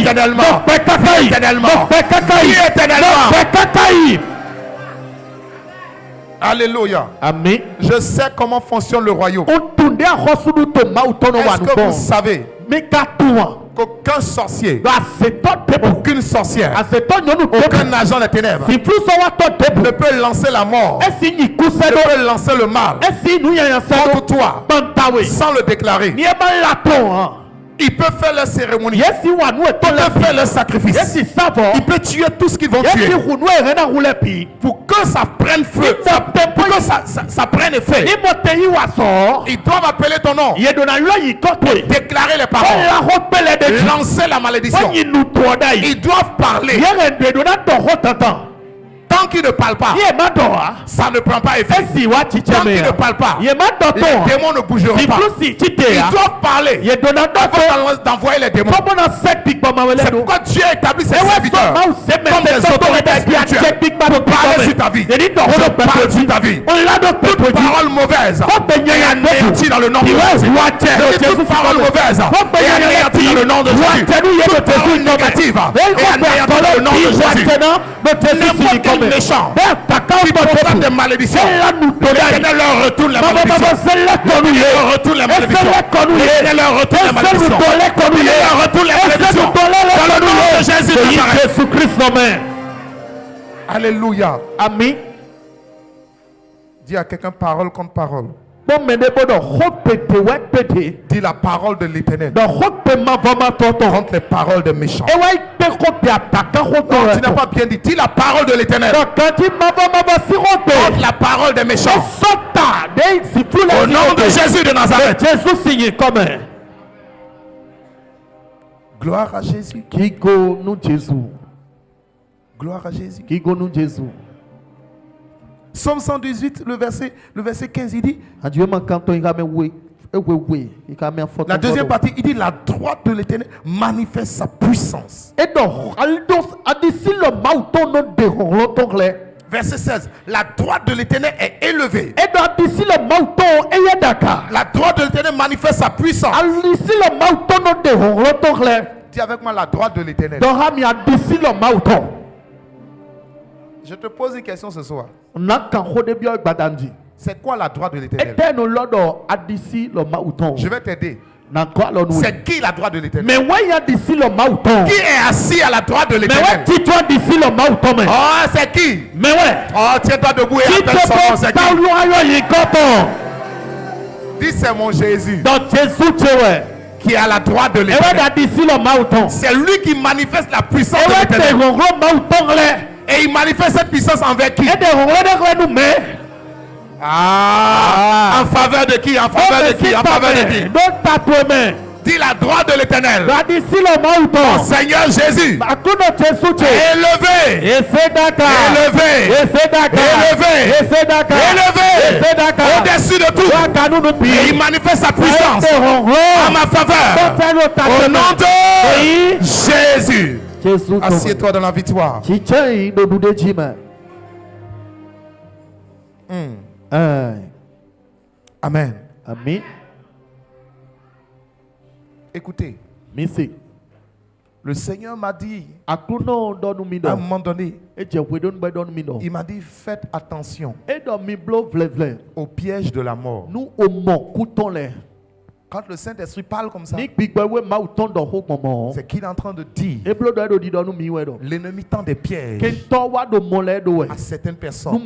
éternellement. Vis éternellement. Vis éternellement. Alléluia. Amen. Je sais comment fonctionne le royaume. Est-ce que vous savez qu'aucun sorcier, aucune sorcière, aucun agent des ténèbres ne peut lancer la mort, ne peut lancer le mal contre toi sans le déclarer? Il peut faire leur cérémonie. Il peut faire leur sacrifice. Il peut tuer tout ce qu'ils vont tuer. Pour que ça prenne feu, pour que ça prenne effet, ils doivent appeler ton nom, déclarer les paroles, lancer la malédiction. Ils doivent parler. Tant qu'il ne parle pas, ça ne prend pas effet. Tant qu'il ne parle pas, les démons ne bougeront pas. Ils doivent parler avant d'envoyer les démons. C'est pourquoi Dieu établit ses serviteurs comme des autorités spirituelles pour parler sur ta vie. Pour parler sur ta vie. Toute parole mauvaise est anéantie dans le nom de Jésus. Toute parole mauvaise est anéantie dans le nom de Jésus. Toute parole négative est anéantie dans le nom de Jésus. Méchant qui proclame des malédictions, l'Éternel leur retourne la malédiction. Leur retourne la malédiction. L'Éternel leur retourne la malédiction. Leur retourne la malédiction. Dans le nom de Jésus-Christ. Alléluia. Amen. Dis à quelqu'un parole contre parole. Dis la parole de l'Éternel contre les paroles des méchants. Non, tu n'as pas bien dit. Dis la parole de l'Éternel contre la parole des méchants. Au nom de Jésus de Nazareth. Gloire à Jésus. Gloire à Jésus. Psaume 118, le verset 15, il dit, la deuxième partie, il dit, la droite de l'Éternel manifeste sa puissance. Verset 16, la droite de l'Éternel est élevée. La droite de l'Éternel manifeste sa puissance. Dis avec moi, la droite de l'Éternel. Je te pose une question ce soir. C'est quoi la droite de l'Éternel? Je vais t'aider. C'est qui la droite de l'Éternel? Qui est assis à la droite de l'Éternel? Oh, c'est qui? Oh, tiens-toi debout et appelle son nom. C'est qui? Dis, c'est mon Jésus qui est à la droite de l'Éternel. C'est lui qui manifeste la puissance de l'Éternel. Et il manifeste cette puissance envers qui? En faveur de qui? En faveur de qui? En faveur de qui? Dis la droite de l'Éternel. Mon Seigneur Jésus. Élevé. Au-dessus de tout. Et il manifeste sa puissance en ma faveur. Au nom de Jésus. Assieds-toi dans la victoire. Amen. Amen. Écoutez, le Seigneur m'a dit à un moment donné, il m'a dit faites attention au piège de la mort. Quand le Saint-Esprit parle comme ça, c'est qu'il est en train de dire l'ennemi tend des pièges à certaines personnes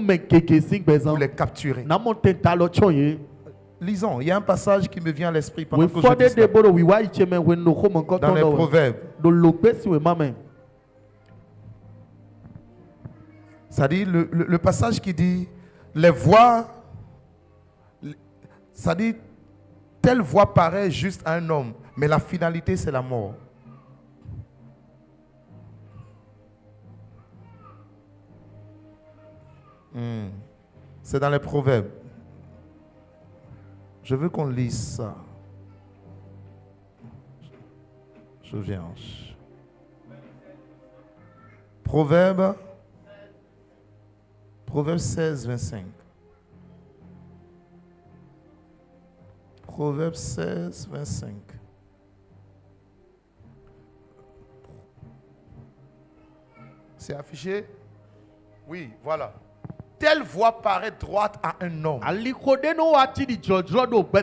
pour les capturer. Lisons, il y a un passage qui me vient à l'esprit pendant que je dis cela. Dans les Proverbes. C'est-à-dire le passage qui dit les voix, c'est-à-dire telle voix paraît juste à un homme, mais la finalité c'est la mort. C'est dans les Proverbes. Je veux qu'on lise ça. Je viens. Proverbe 16, 25. Proverbe 16, 25. C'est affiché? Oui, voilà. Telle voix paraît droite à un homme,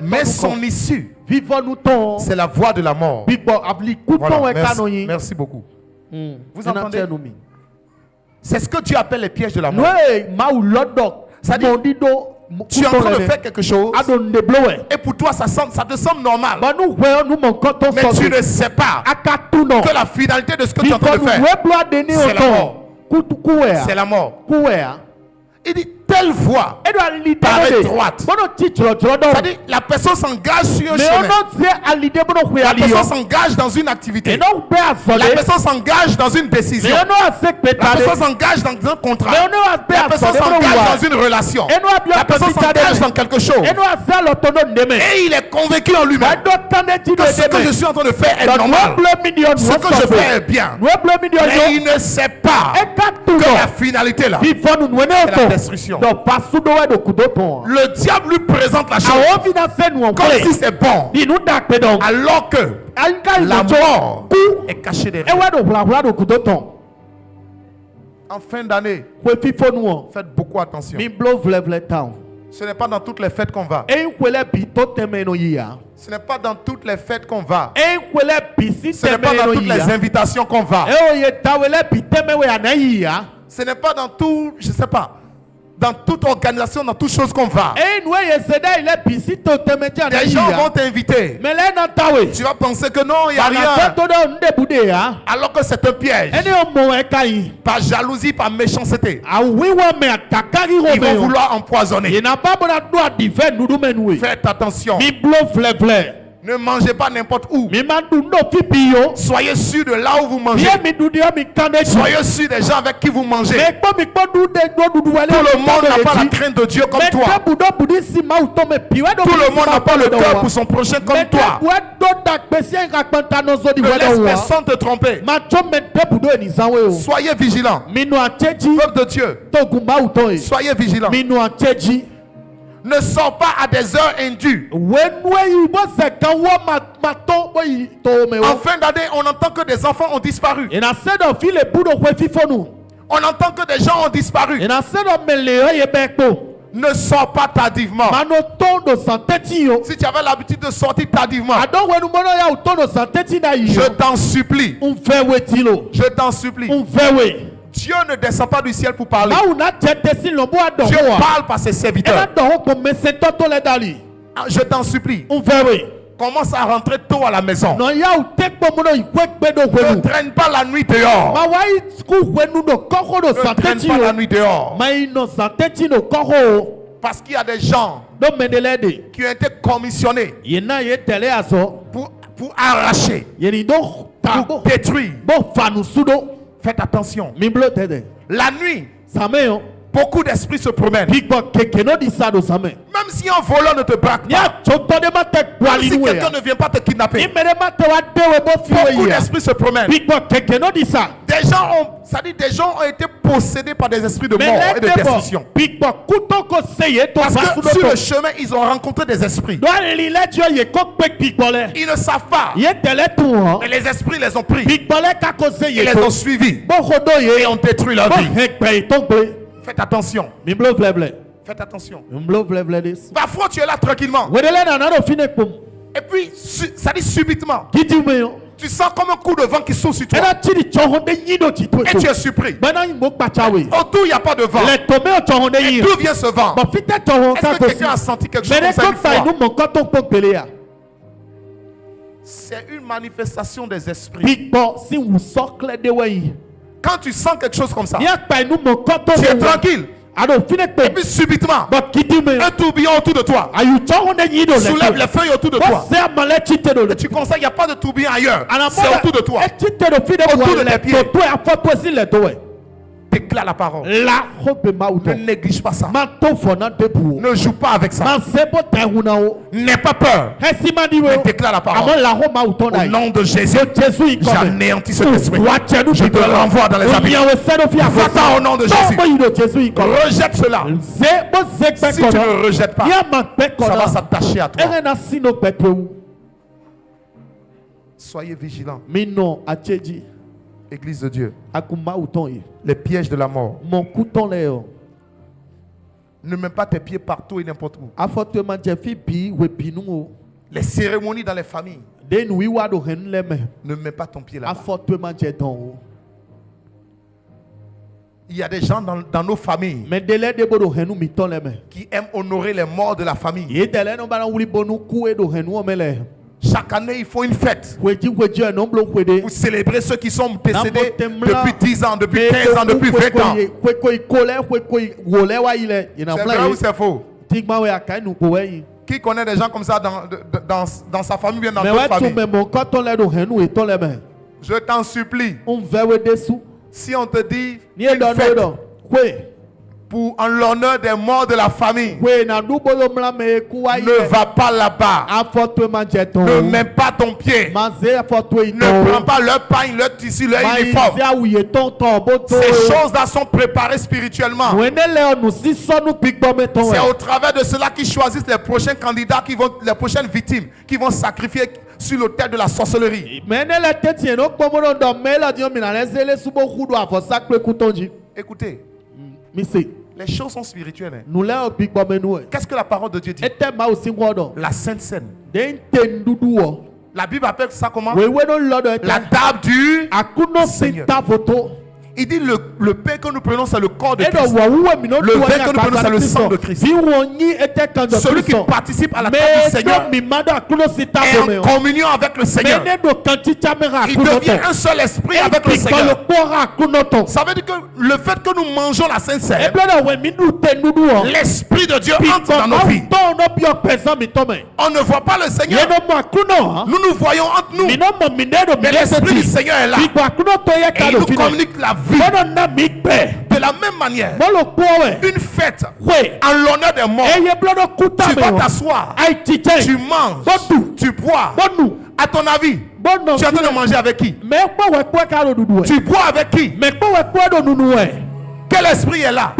mais son issue, c'est la voie de la mort. Voilà, merci beaucoup. Vous entendez? C'est ce que Dieu appelle les pièges de la mort. C'est-à-dire, tu es en train de faire quelque chose et pour toi ça te semble normal, mais tu ne sais pas que la finalité de ce que tu es en train de faire, c'est la mort. C'est la mort. Il dit telle voie paraît droite. C'est-à-dire la personne s'engage sur un chemin. La personne s'engage dans une activité. La personne s'engage dans une décision. La personne s'engage dans un contrat. La personne s'engage dans une relation. La personne s'engage dans quelque chose. Et il est convaincu en lui-même que ce que je suis en train de faire est normal. Ce que je fais est bien. Mais il ne sait pas que la finalité là, c'est la destruction. Le diable lui présente la chose comme si c'est bon, alors que la mort est cachée derrière. En fin d'année, faites beaucoup attention. Ce n'est pas dans toutes les fêtes qu'on va. Ce n'est pas dans toutes les fêtes qu'on va. Ce n'est pas dans toutes les invitations qu'on va. Ce n'est pas dans tout, je ne sais pas, dans toute organisation, dans toute chose qu'on va. Les gens vont t'inviter. Tu vas penser que non, il n'y a rien. Alors que c'est un piège. Par jalousie, par méchanceté. Ils vont vouloir empoisonner. Faites attention. Ne mangez pas n'importe où. Soyez sûr de là où vous mangez. Soyez sûr des gens avec qui vous mangez. Tout le monde n'a pas la crainte de Dieu comme toi. Tout le monde n'a pas le cœur pour son prochain comme toi. Ne laisse personne te tromper. Soyez vigilants. Peuple de Dieu. Soyez vigilants. Ne sors pas à des heures indues. En fin d'année, on entend que des enfants ont disparu. On entend que des gens ont disparu. Ne sors pas tardivement. Si tu avais l'habitude de sortir tardivement, je t'en supplie. Je t'en supplie. Dieu ne descend pas du ciel pour parler. Dieu parle par ses serviteurs. Je t'en supplie. commence à rentrer tôt à la maison. No ya utekpo mono ikwekbe do Ne kwenu. traîne pas la nuit dehors. Ma wai sku kwenu do koko do Ne traîne santeti pas la yo. nuit dehors. Ma ino santeti no koko. Parce qu'il y a des gens Do mendelede. qui ont été commissionnés Yena ye tele aso. pour arracher, Yeni do pour détruire. Bo fanu sudo. Faites attention. Miblo tede. La nuit, Sameyo. beaucoup d'esprits se promènent. Bigbo kekeno di sado same. Même si un voleur ne te braque Nya pas, choto de ma te même kwali si nuwe. quelqu'un ne vient pas te kidnapper, Imere ma te wa dewe bo beaucoup fiwe ya. d'esprits se promènent. Bigbo kekeno di sa. Des gens ont été possédés par des esprits de mort et de destruction. Bigbo kuto ko seye to Parce que basudo sur to. le chemin, ils ont rencontré des esprits. Do lile jo ye kokpe bigbo le. Ils ne savent pas. Ye tele tu ho. Mais les esprits les ont pris. Bigbo le ka ko Ils seye les to. ont suivis. Bo khodo Et ye. ont détruit leur Bo vie. hekpe to gbe. Faites attention. Miblo vleble. Faites attention. Miblo vleble dis. Parfois, tu es là tranquillement. Wedele na na do fine pom. Et puis, ça dit subitement, Kiti me yo. tu sens comme un coup de vent qui souffle sur toi. Era chiri choho de yido ti to. Et tu es surpris. Bana mo pachawe. Autour, il n'y a pas de vent. Le tome o choho de Et yi. d'où vient ce vent? Bo fite choho Est-ce ka que ko si. quelqu'un a senti quelque chose Mere comme ça ko une fa fois? inu mo ko to pele ya. C'est une manifestation des esprits. Bigbo si wu sokle de we. Quand tu sens quelque chose comme ça, Ni pa inu mo ko to. tu es tranquille. Ado fine Et pe. puis subitement, Bo kiti me. un tourbillon autour de toi Ayu choho de yido le. soulève les feuilles autour de Bo toi. se amale chite do le. Et tu constates qu'il n'y a pas de tourbillon ailleurs. Ana C'est autour de toi. E chite do fine Autour de le tes pieds. to a foto si le to we. Déclare la parole. La hope ma Ne uto. néglige pas ça. Ma to fona de pour. Ne joue pas avec ça. Ma sebo te huna o. N'aie pas peur. Hesi ma di Mais we. déclare la parole. Amo la ho ma uto na. Au nom de Jésus, Jésus il come. j'anéantis cet esprit. Je Je te renvoie dans les abîmes. Va-t'en au nom de Jésus. Rejette cela. Si tu ne rejettes pas, ça va s'attacher à toi. Soyez vigilants, Mino acheji Église de Dieu. akuma uton yi. Les pièges de la mort. Mon couton leo. Ne mets pas tes pieds partout et n'importe où. Afote man jefi bi we binu. Les cérémonies dans les familles. Den wi wa do hen leme. Ne mets pas ton pied là. Afote man jedon. Il y a des gens dans nos familles Mais dele de bodo henu mi ton leme. qui aiment honorer les morts de la famille. Ye dele no bana wuli bonu ku e do henu omele. Chaque année, ils font une fête Weji no blo kwede. pour célébrer ceux qui sont décédés depuis 10 ans, depuis 15 ans, depuis 20 ans. C'est vrai ou c'est faux? Qui connaît des gens comme ça dans sa famille, bien dans d'autres familles? Je t'en supplie, si on te dit une fête pour en l'honneur des morts de la famille, ne va pas là-bas. Ne mets pas ton pied. Ne prends pas leur pain, leur tissu, leur uniforme. Ces choses-là sont préparées spirituellement. C'est au travers de cela qu'ils choisissent les prochains candidats, les prochaines victimes qui vont sacrifier sur l'autel de la sorcellerie. Écoutez, les choses sont spirituelles. Qu'est-ce que la parole de Dieu dit? La Sainte Seine. La Bible appelle ça comment? La table du Seigneur. Il dit le pain que nous prenons, c'est le corps de Christ. Le vin que nous prenons, c'est le sang de Christ. Celui qui participe à la table du Seigneur est en communion avec le Seigneur. Il devient un seul esprit avec le Seigneur. Ça veut dire que le fait que nous mangeons la Sainte Seine, l'Esprit de Dieu entre dans nos vies. On ne voit pas le Seigneur. Nous nous voyons entre nous. Mais l'Esprit du Seigneur est là. Et il nous communique la vie. De la même manière, une fête en l'honneur des morts, tu vas t'asseoir, tu manges, tu bois. À ton avis, tu es en train de manger avec qui? Tu bois avec qui? Quel esprit est là?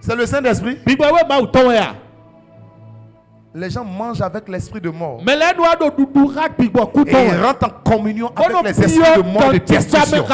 C'est le Saint-Esprit. Les gens mangent avec l'esprit de mort. Et ils rentrent en communion avec les esprits de mort de destruction.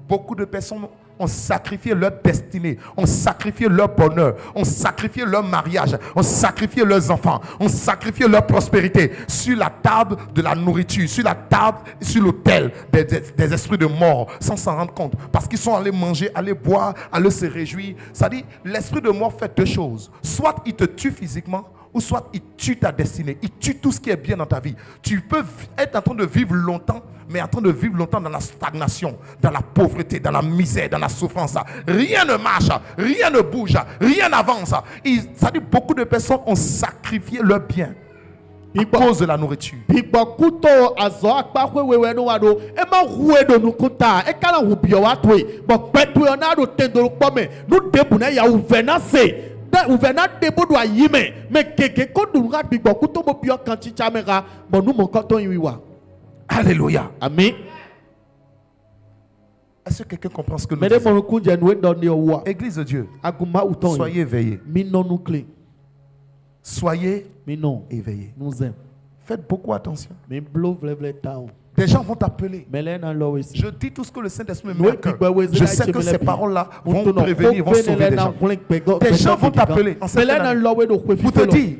Beaucoup de personnes ont sacrifié leur destinée, ont sacrifié leur bonheur, ont sacrifié leur mariage, ont sacrifié leurs enfants, ont sacrifié leur prospérité sur la table de la nourriture, sur la table, sur l'autel des esprits de mort, sans s'en rendre compte. Parce qu'ils sont allés manger, aller boire, aller se réjouir. Ça dit, l'esprit de mort fait deux choses. Soit il te tue physiquement, ou soit il tue ta destinée, il tue tout ce qui est bien dans ta vie. Tu peux être en train de vivre longtemps, mais en train de vivre longtemps dans la stagnation, dans la pauvreté, dans la misère, dans la souffrance. Rien ne marche, rien ne bouge, rien n'avance. Ça dit, beaucoup de personnes ont sacrifié leur bien à cause de la nourriture. Alléluia. Amen. Est-ce que quelqu'un comprend ce que nous disons? Église de Dieu, soyez éveillés. Soyez éveillés. Faites beaucoup attention. Des gens vont t'appeler. Je dis tout ce que le Saint-Esprit me met à cœur. Je sais que ces paroles-là vont prévenir, vont sauver des gens. Des gens vont t'appeler en pour te dire,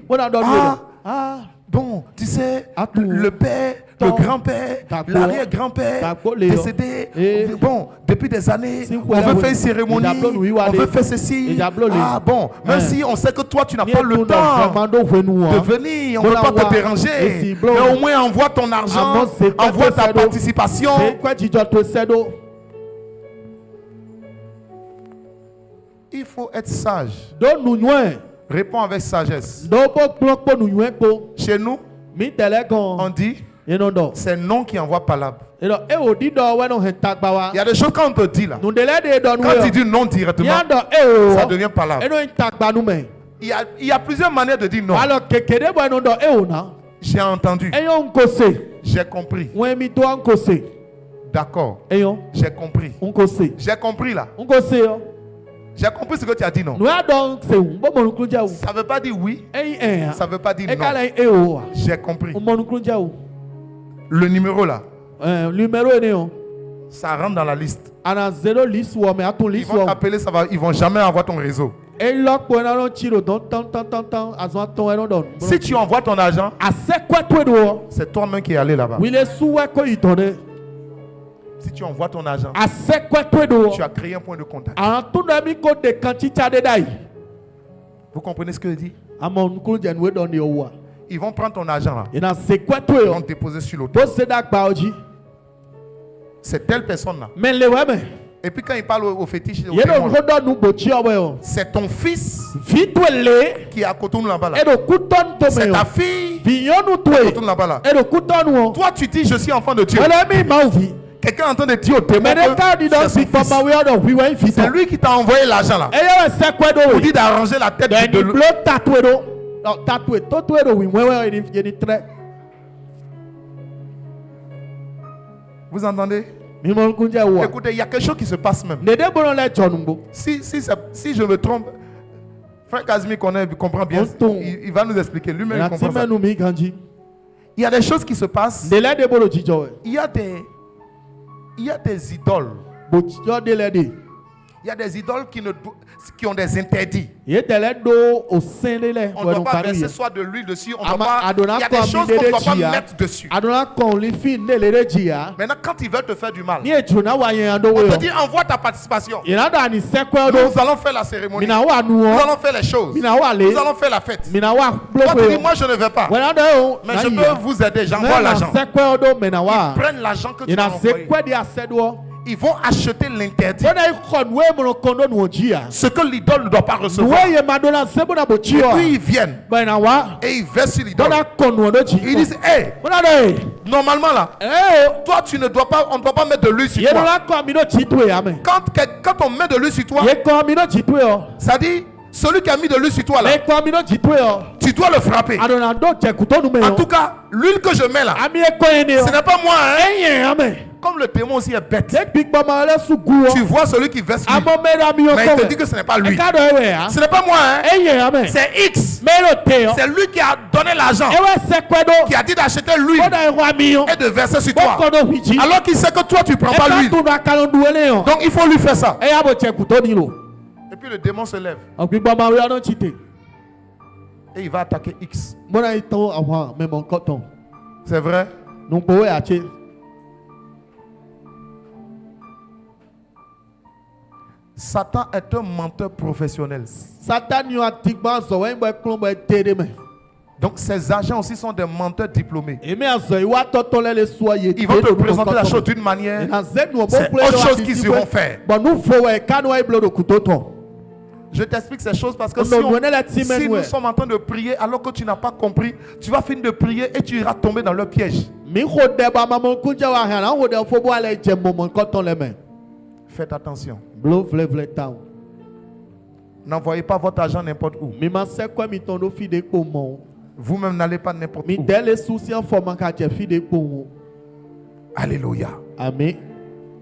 bon, tu sais, le père, le grand-père, l'arrière-grand-père décédé, bon, depuis des années, on veut faire une cérémonie, on veut faire ceci. Bon, même si on sait que toi, tu n'as pas le temps de venir, on ne veut pas te déranger, mais au moins envoie ton argent, envoie ta participation. Il faut être sage. Réponds avec sagesse. Chez nous, on dit, c'est non qui envoie palabre. Il y a des choses quand on te dit là. Quand tu dis non directement, ça devient palabre. Il y a plusieurs manières de dire non. J'ai entendu. J'ai compris. D'accord. J'ai compris. J'ai compris là. J'ai compris ce que tu as dit non. Ça ne veut pas dire oui. Ça ne veut pas dire non. J'ai compris. Le numéro là. Ça rentre dans la liste. Ils vont t'appeler, ils ne vont jamais avoir ton réseau. Si tu envoies ton argent, c'est toi-même qui es allé là-bas. Si tu envoies ton argent, tu as créé un point de contact. Vous comprenez ce que je dis? Ils vont prendre ton argent là. Ils vont te déposer sur l'autel. C'est telle personne là. Et puis quand il parle au fétiche, c'est ton fils qui est à côté de là-bas. C'est ta fille qui est à côté de là-bas. Toi tu dis je suis enfant de Dieu. Quelqu'un est en train de dire au démon que c'est lui qui t'a envoyé l'argent là. Il dit d'arranger la tête de l'autre. Vous entendez? Écoutez, il y a quelque chose qui se passe même. Si je me trompe, Frère Casimir comprend bien. Il va nous expliquer. Lui-même il comprend ça. Il y a des choses qui se passent. Il y a des idoles. Il y a des idoles qui ont des interdits. On ne doit pas verser soit de l'huile dessus. Il y a des choses qu'on ne doit pas mettre dessus. Maintenant, quand ils veulent te faire du mal, on te dit envoie ta participation. Nous allons faire la cérémonie. Nous allons faire les choses. Nous allons faire la fête. Toi, tu dis moi je ne vais pas. Mais je peux vous aider. J'envoie l'argent. Ils prennent l'argent que tu as envoyé. Ils vont acheter l'interdit. Ce que l'idole ne doit pas recevoir. Et puis ils viennent. Et ils versent sur l'idole. Ils disent, hey, normalement là, toi tu ne dois pas, on ne doit pas mettre de l'huile sur toi. Quand on met de l'huile sur toi, ça dit, celui qui a mis de l'huile sur toi là, tu dois le frapper. En tout cas, l'huile que je mets là, ce n'est pas moi. comme le démon aussi est bête, tu vois celui qui verse lui, mais il te dit que ce n'est pas lui. Ce n'est pas moi, hein? C'est X. C'est lui qui a donné l'argent, qui a dit d'acheter l'huile et de verser sur toi, alors qu'il sait que toi tu ne prends pas l'huile. Donc il faut lui faire ça. Et puis le démon se lève et il va attaquer X. C'est vrai? Satan est un menteur professionnel. Donc ces agents aussi sont des menteurs diplômés. Ils vont te présenter la chose d'une manière, c'est autre chose qu'ils iront faire. Je t'explique ces choses parce que si nous sommes en train de prier alors que tu n'as pas compris, tu vas finir de prier et tu iras tomber dans leur piège. Faites attention. N'envoyez pas votre argent n'importe où. Vous-même n'allez pas n'importe où. Alléluia. Amen.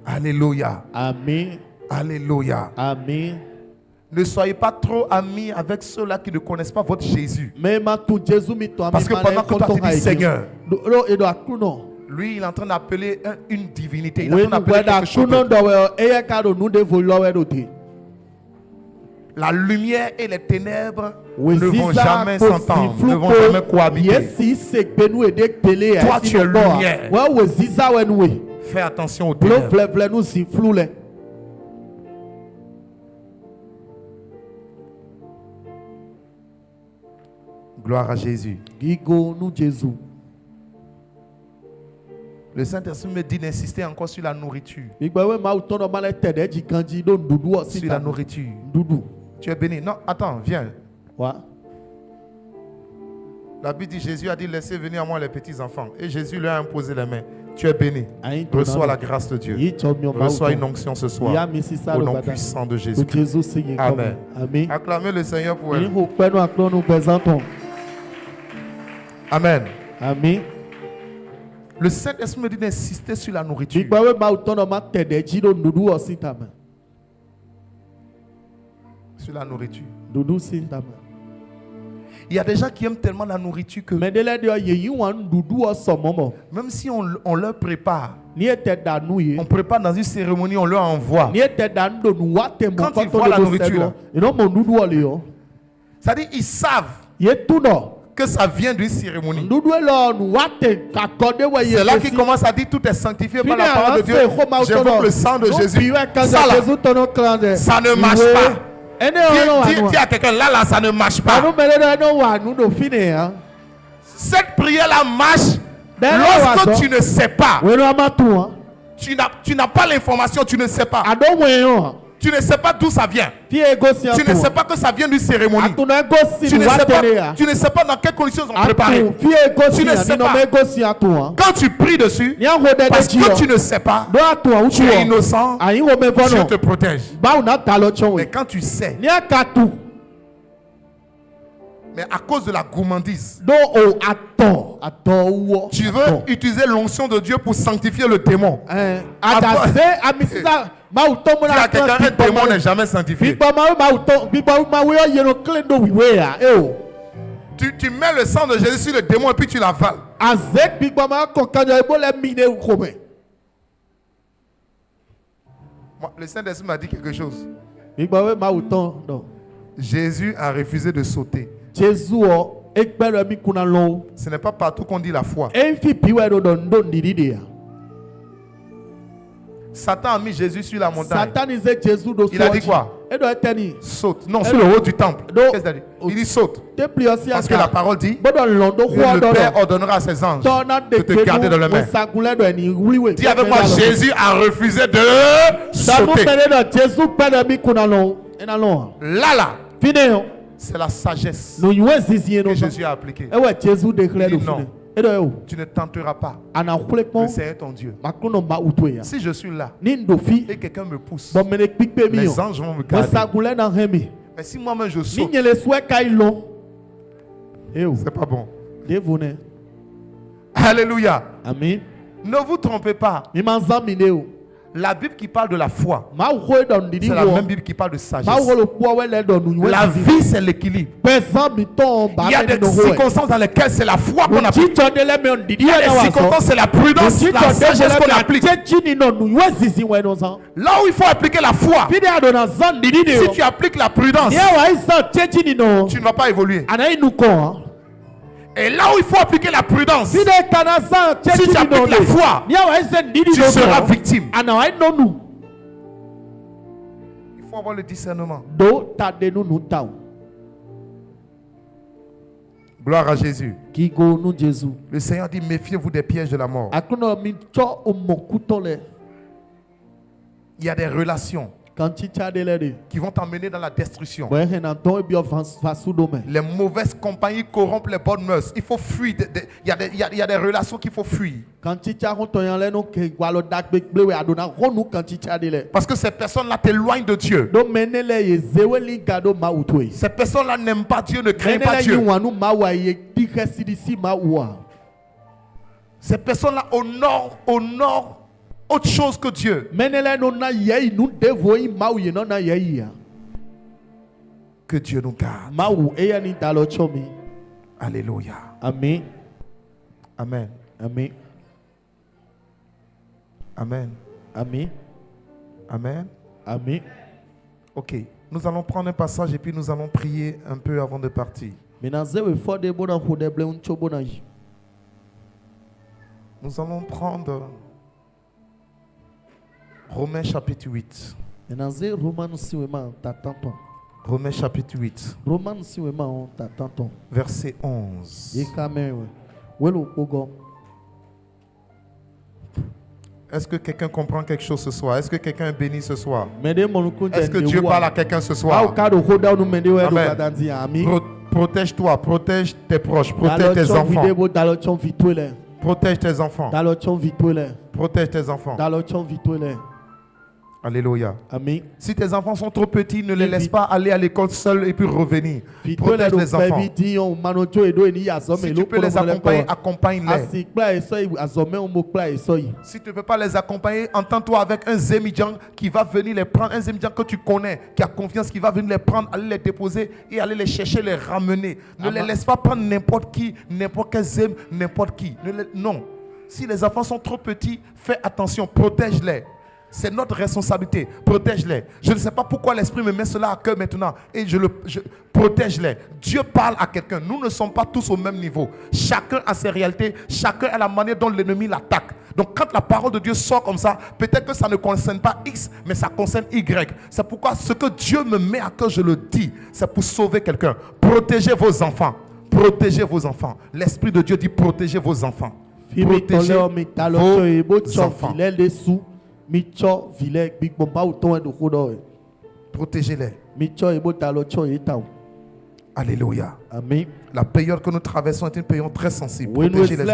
Alléluia. Amen. Alléluia. Amen. Ne soyez pas trop amis avec ceux-là qui ne connaissent pas votre Jésus. Parce que pendant que toi tu dis Seigneur, lui il est en train d'appeler une divinité. Il est en train d'appeler quelque chose d'autre. La lumière et les ténèbres ne vont jamais s'entendre, ne vont jamais cohabiter. Toi tu es lumière. Fais attention aux ténèbres. Gloire à Jésus. Le Saint-Esprit me dit d'insister encore sur la nourriture. Sur la nourriture. Tu es béni. Non, attends, viens. La Bible dit, Jésus a dit, laissez venir à moi les petits enfants. Et Jésus leur a imposé les mains. Tu es béni. Reçois la grâce de Dieu. Reçois une onction ce soir. Au nom puissant de Jésus. Amen. Acclamez le Seigneur pour elle. Amen. Amen. Le Saint-Esprit me dit d'insister sur la nourriture. Sur la nourriture. Il y a des gens qui aiment tellement la nourriture que même si on leur prépare, on prépare dans une cérémonie, on leur envoie. Quand ils voient la nourriture, c'est-à-dire ils savent que ça vient d'une cérémonie. C'est là qu'ils commencent à dire tout est sanctifié par la parole de Dieu. J'évoque le sang de Jésus. Ça là, ça ne marche pas. Dis à quelqu'un, là, ça ne marche pas. Cette prière-là marche lorsque tu ne sais pas. Tu n'as pas l'information, tu ne sais pas. Tu ne sais pas d'où ça vient. Tu ne sais pas que ça vient d'une cérémonie. Tu ne sais pas dans quelles conditions ils ont préparé. Tu ne sais pas. Quand tu pries dessus, parce que tu ne sais pas, tu es innocent, Dieu te protège. Mais quand tu sais, mais à cause de la gourmandise, tu veux utiliser l'onction de Dieu pour sanctifier le démon. Un démon n'est jamais sanctifié. Tu mets le sang de Jésus sur le démon et puis tu l'avales. Le Saint-Esprit m'a dit quelque chose. Jésus a refusé de sauter. Ce n'est pas partout qu'on dit la foi. Satan a mis Jésus sur la montagne. Il a dit quoi? Saute. Non, sur le haut du temple. Qu'est-ce qu'il a dit? Il dit saute. Parce que la parole dit que le Père ordonnera à ses anges de te garder dans les mains. Dis avec moi, Jésus a refusé de sauter. Là, c'est la sagesse que Jésus a appliquée. Il dit non. Tu ne tenteras pas le Seigneur ton Dieu. Si je suis là et quelqu'un me pousse, les anges vont me garder. Mais si moi-même je saute, c'est pas bon. Alléluia. Amen. Ne vous trompez pas. La Bible qui parle de la foi, c'est la même Bible qui parle de sagesse. La vie, c'est l'équilibre. Il y a des circonstances dans lesquelles c'est la foi qu'on applique. Il y a des circonstances, c'est la prudence, la sagesse qu'on applique. Là où il faut appliquer la foi, si tu appliques la prudence, tu ne vas pas évoluer. Et là où il faut appliquer la prudence, si tu appliques la foi, tu seras victime. Il faut avoir le discernement. Gloire à Jésus. Le Seigneur dit, méfiez-vous des pièges de la mort. Il y a des relations qui vont t'emmener dans la destruction. Les mauvaises compagnies corrompent les bonnes mœurs. Il faut fuir. Il y a des relations qu'il faut fuir. Parce que ces personnes-là t'éloignent de Dieu. Ces personnes-là n'aiment pas Dieu, ne craignent pas Dieu. Ces personnes-là honorent autre chose que Dieu. Que Dieu nous garde. Alléluia. Amen. Amen. Amen. Amen. Amen. Amen. Amen. Ok. Nous allons prendre un passage et puis nous allons prier un peu avant de partir. Nous allons prendre Romains chapitre 8. Romains chapitre 8. Verset 11. Est-ce que quelqu'un comprend quelque chose ce soir? Est-ce que quelqu'un est béni ce soir? Est-ce que Dieu parle à quelqu'un ce soir? Protège-toi, protège tes proches, protège tes enfants. Protège tes enfants. Protège tes enfants. Alléluia. Amen. Si tes enfants sont trop petits, ne les laisse pas aller à l'école seuls et puis revenir. Protège les enfants. Si tu peux les accompagner, accompagne-les. Si tu ne peux pas les accompagner, entends-toi avec un Zémidjan qui va venir les prendre, un Zémidjan que tu connais, qui a confiance, qui va venir les prendre, aller les déposer et aller les chercher, les ramener. Ne les laisse pas prendre n'importe qui, n'importe quel Zém, n'importe qui. Non. Si les enfants sont trop petits, fais attention, protège-les. C'est notre responsabilité. Protège-les. Je ne sais pas pourquoi l'Esprit me met cela à cœur maintenant. Et je protège-les. Dieu parle à quelqu'un. Nous ne sommes pas tous au même niveau. Chacun a ses réalités. Chacun a la manière dont l'ennemi l'attaque. Donc quand la parole de Dieu sort comme ça, peut-être que ça ne concerne pas X, mais ça concerne Y. C'est pourquoi ce que Dieu me met à cœur, je le dis. C'est pour sauver quelqu'un. Protégez vos enfants. Protégez vos enfants. L'Esprit de Dieu dit protégez vos enfants. Protégez vos enfants. Protégez-les. Alléluia. Amen. La période que nous traversons est une période très sensible. Protégez les enfants.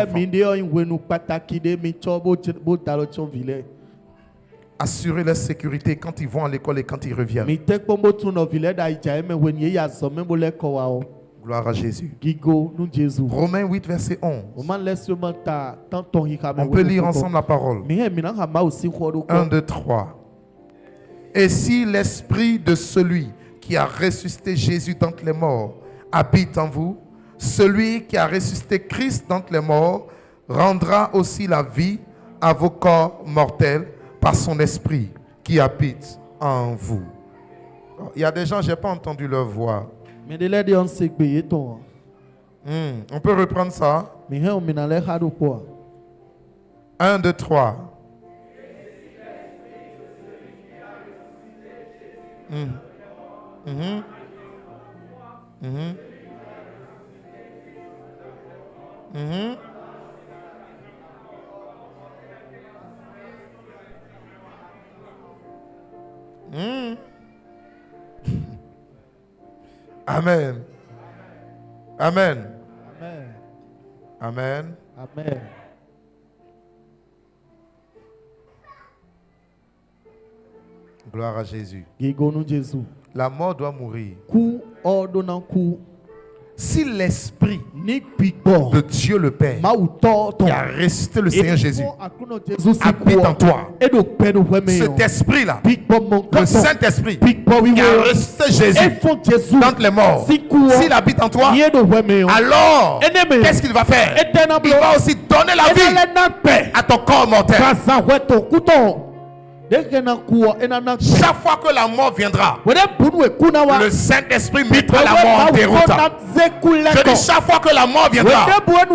Assurez leur sécurité quand ils vont à l'école et quand ils reviennent. Gloire à Jésus. Romains 8, verset 11. On peut lire ensemble la parole. 1, 2, 3. Et si l'esprit de celui qui a ressuscité Jésus d'entre les morts habite en vous, celui qui a ressuscité Christ d'entre les morts rendra aussi la vie à vos corps mortels par son esprit qui habite en vous. Il y a des gens, je n'ai pas entendu leur voix. On peut reprendre ça. 1, 2, 3. Amen. Amen. Amen. Amen. Gloire à Jésus. La mort doit mourir. Si l'esprit de Dieu le Père qui a ressuscité le Seigneur Jésus habite en toi, cet esprit-là, le Saint-Esprit qui a ressuscité Jésus d'entre les morts, s'il habite en toi, alors qu'est-ce qu'il va faire? Il va aussi donner la vie à ton corps mortel. Chaque fois que la mort viendra, le Saint-Esprit mettra la mort en déroute. Je dis chaque fois que la mort viendra,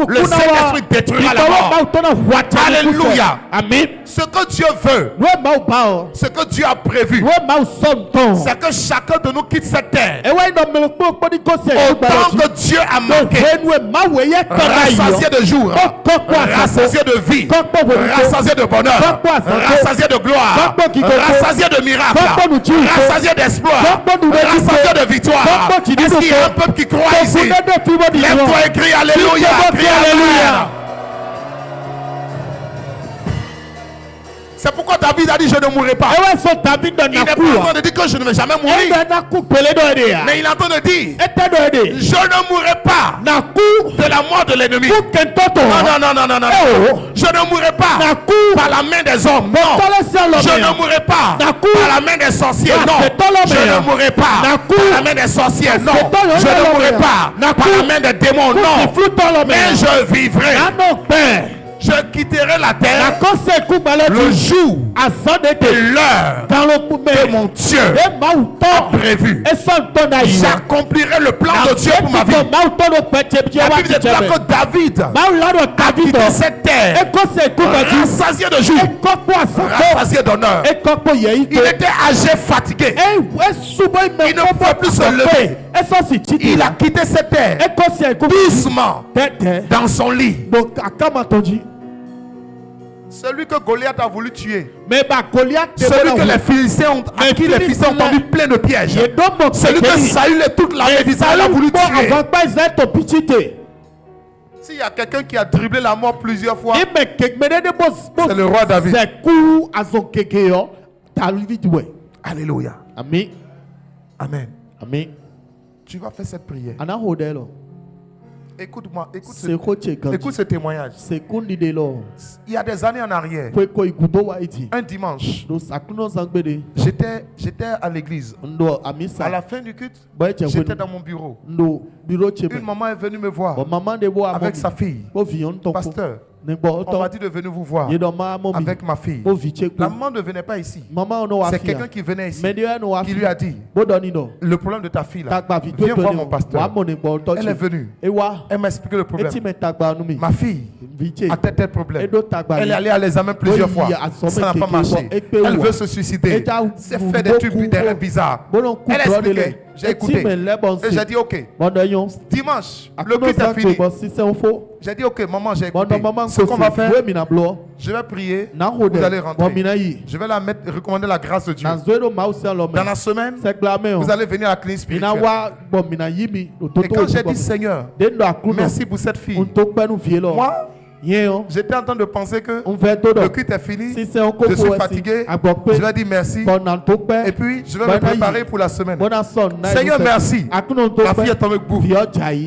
le Saint-Esprit détruira la mort. Alléluia. Amen. Ce que Dieu veut, ce que Dieu a prévu, c'est que chacun de nous quitte cette terre autant que Dieu a marqué, rassasié de jour, rassasié de vie, rassasié de bonheur, rassasié de gloire, rassasié de miracles, rassasié d'espoir, rassasié de victoire. Est-ce qu'il y a un peuple qui croit ici? Lève-toi et crie Alléluia, crie Alléluia. C'est pourquoi David a dit je ne mourrai pas. Il n'est pas en train de dire que je ne vais jamais mourir, mais il est en train de dire je ne mourrai pas de la mort de l'ennemi. Non. Je ne mourrai pas par la main des hommes. Non. Je ne mourrai pas par la main des sorciers. Non. Je ne mourrai pas par la main des sorciers. Non. Je ne mourrai pas par la main des démons. Non. Mais je vivrai. Je quitterai la terre le jour et l'heure que mon Dieu a prévu. J'accomplirai le plan de Dieu pour ma vie. La Bible dit que David a quitté cette terre rassasié de jour, rassasié d'honneur. Il était âgé, fatigué. Il ne pouvait plus se lever. Il a quitté cette terre doucement dans son lit. Celui que Goliath a voulu tuer, celui que les Philistins ont, à qui les Philistins ont tendu plein de pièges, celui que Saül et toute l'armée d'Israël a voulu tuer. S'il y a quelqu'un qui a dribblé la mort plusieurs fois, c'est le roi David. Alléluia. Amen. Amen. Amen. Tu vas faire cette prière. Écoute-moi, écoute ce témoignage. Il y a des années en arrière, un dimanche, j'étais à l'église. À la fin du culte, j'étais dans mon bureau. Une maman est venue me voir avec sa fille. Pasteur, on m'a dit de venir vous voir avec ma fille. La maman ne venait pas ici. C'est quelqu'un qui venait ici qui lui a dit le problème de ta fille là, viens voir mon pasteur. Elle est venue. Elle m'a expliqué le problème. Ma fille a tel problème. Elle est allée à l'examen plusieurs fois. Ça n'a pas marché. Elle veut se suicider. C'est fait des trucs bizarres. Elle a expliqué. J'ai écouté. Et j'ai dit ok. Dimanche, le culte est fini. J'ai dit ok, maman, j'ai écouté. Ce qu'on va faire, je vais prier. Vous allez rentrer. Je vais recommander la grâce de Dieu. Dans la semaine, vous allez venir à la clinique spirituelle. Et quand j'ai dit Seigneur, merci pour cette fille, moi, j'étais en train de penser que le culte est fini, je suis fatigué, je vais dire merci et puis je vais me préparer pour la semaine. Seigneur, merci. Ma fille est tombée debout.